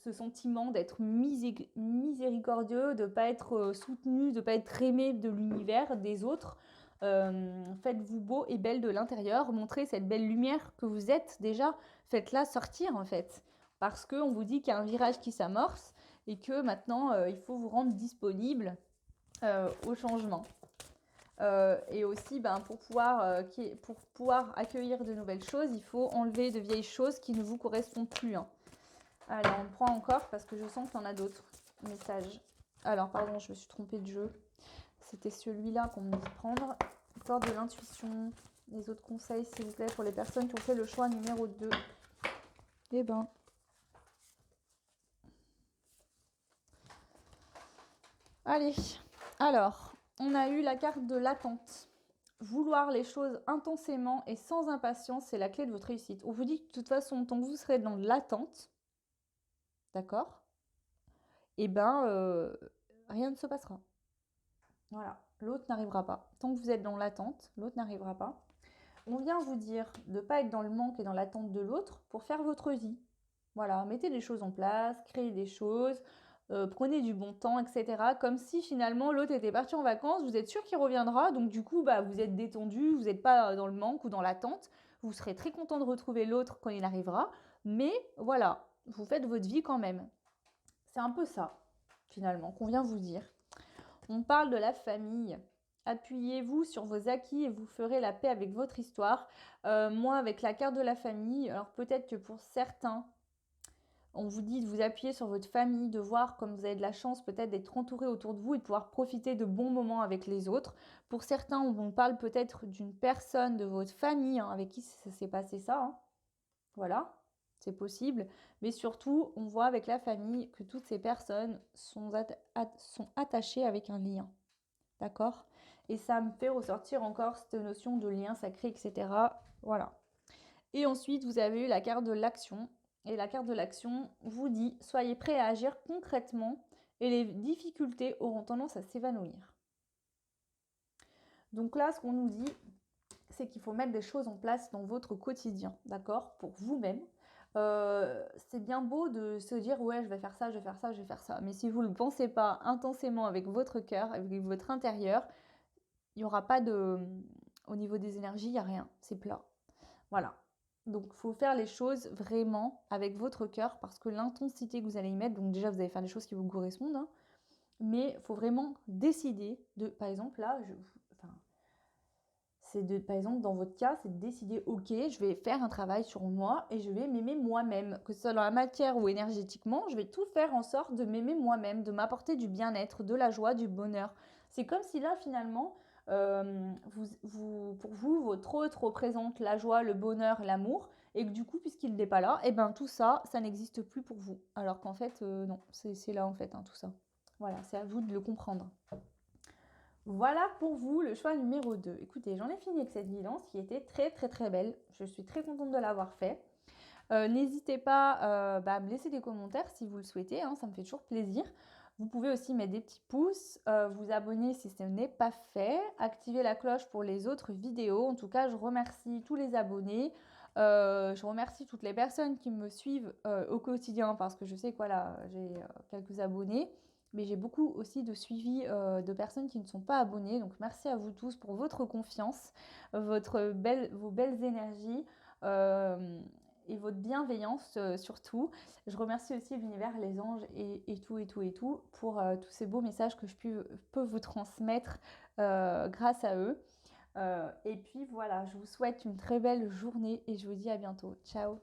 ce sentiment d'être miséricordieux, de ne pas être soutenu, de ne pas être aimé de l'univers, des autres. Faites-vous beau et belle de l'intérieur, montrez cette belle lumière que vous êtes déjà, faites-la sortir en fait. Parce qu'on vous dit qu'il y a un virage qui s'amorce et que maintenant, il faut vous rendre disponible au changement. Et aussi, pour pouvoir accueillir de nouvelles choses, il faut enlever de vieilles choses qui ne vous correspondent plus, hein. Alors, on prend encore parce que je sens qu'il y en a d'autres messages. Alors, pardon, je me suis trompée de jeu. C'était celui-là qu'on me dit de prendre. Encore de l'intuition. Les autres conseils, s'il vous plaît, pour les personnes qui ont fait le choix numéro 2. Eh ben. Allez. Alors, on a eu la carte de l'attente. Vouloir les choses intensément et sans impatience, c'est la clé de votre réussite. On vous dit que de toute façon, tant que vous serez dans l'attente, d'accord, eh ben, rien ne se passera. Voilà, l'autre n'arrivera pas. Tant que vous êtes dans l'attente, l'autre n'arrivera pas. On vient vous dire de ne pas être dans le manque et dans l'attente de l'autre pour faire votre vie. Voilà, mettez des choses en place, créez des choses, prenez du bon temps, etc. Comme si finalement l'autre était parti en vacances, vous êtes sûr qu'il reviendra, donc du coup vous êtes détendu, vous n'êtes pas dans le manque ou dans l'attente, vous serez très content de retrouver l'autre quand il arrivera, mais voilà, vous faites votre vie quand même. C'est un peu ça, finalement, qu'on vient vous dire. On parle de la famille. Appuyez-vous sur vos acquis et vous ferez la paix avec votre histoire. Moi, avec la carte de la famille, alors peut-être que pour certains, on vous dit de vous appuyer sur votre famille, de voir comme vous avez de la chance peut-être d'être entouré autour de vous et de pouvoir profiter de bons moments avec les autres. Pour certains, on parle peut-être d'une personne de votre famille avec qui ça s'est passé ça, hein. Voilà, c'est possible. Mais surtout, on voit avec la famille que toutes ces personnes sont attachées avec un lien. D'accord? Et ça me fait ressortir encore cette notion de lien sacré, etc. Voilà. Et ensuite, vous avez eu la carte de l'action. Et la carte de l'action vous dit, soyez prêts à agir concrètement et les difficultés auront tendance à s'évanouir. Donc là, ce qu'on nous dit, c'est qu'il faut mettre des choses en place dans votre quotidien, d'accord? Pour vous-même. C'est bien beau de se dire, ouais, je vais faire ça, je vais faire ça, je vais faire ça. Mais si vous ne le pensez pas intensément avec votre cœur, avec votre intérieur, il n'y aura pas de... Au niveau des énergies, il n'y a rien. C'est plat. Voilà. Donc, il faut faire les choses vraiment avec votre cœur parce que l'intensité que vous allez y mettre, donc déjà, vous allez faire des choses qui vous correspondent, hein, mais il faut vraiment décider de, par exemple, là, par exemple, dans votre cas, c'est de décider, ok, je vais faire un travail sur moi et je vais m'aimer moi-même. Que ce soit dans la matière ou énergétiquement, je vais tout faire en sorte de m'aimer moi-même, de m'apporter du bien-être, de la joie, du bonheur. C'est comme si là, finalement, pour vous, votre autre représente la joie, le bonheur, l'amour, et que du coup, puisqu'il n'est pas là, et ben tout ça, ça n'existe plus pour vous. Alors qu'en fait, non, c'est là en fait, hein, tout ça. Voilà, c'est à vous de le comprendre. Voilà pour vous le choix numéro 2. Écoutez, j'en ai fini avec cette guidance qui était très très très belle. Je suis très contente de l'avoir fait. N'hésitez pas à me laisser des commentaires si vous le souhaitez, hein, ça me fait toujours plaisir. Vous pouvez aussi mettre des petits pouces, vous abonner si ce n'est pas fait, activer la cloche pour les autres vidéos. En tout cas, je remercie tous les abonnés. Je remercie toutes les personnes qui me suivent au quotidien parce que je sais que voilà, j'ai quelques abonnés. Mais j'ai beaucoup aussi de suivi de personnes qui ne sont pas abonnées. Donc merci à vous tous pour votre confiance, vos belles énergies et votre bienveillance surtout. Je remercie aussi l'univers, les anges et tout pour tous ces beaux messages que je peux vous transmettre grâce à eux. Et puis voilà, je vous souhaite une très belle journée et je vous dis à bientôt. Ciao!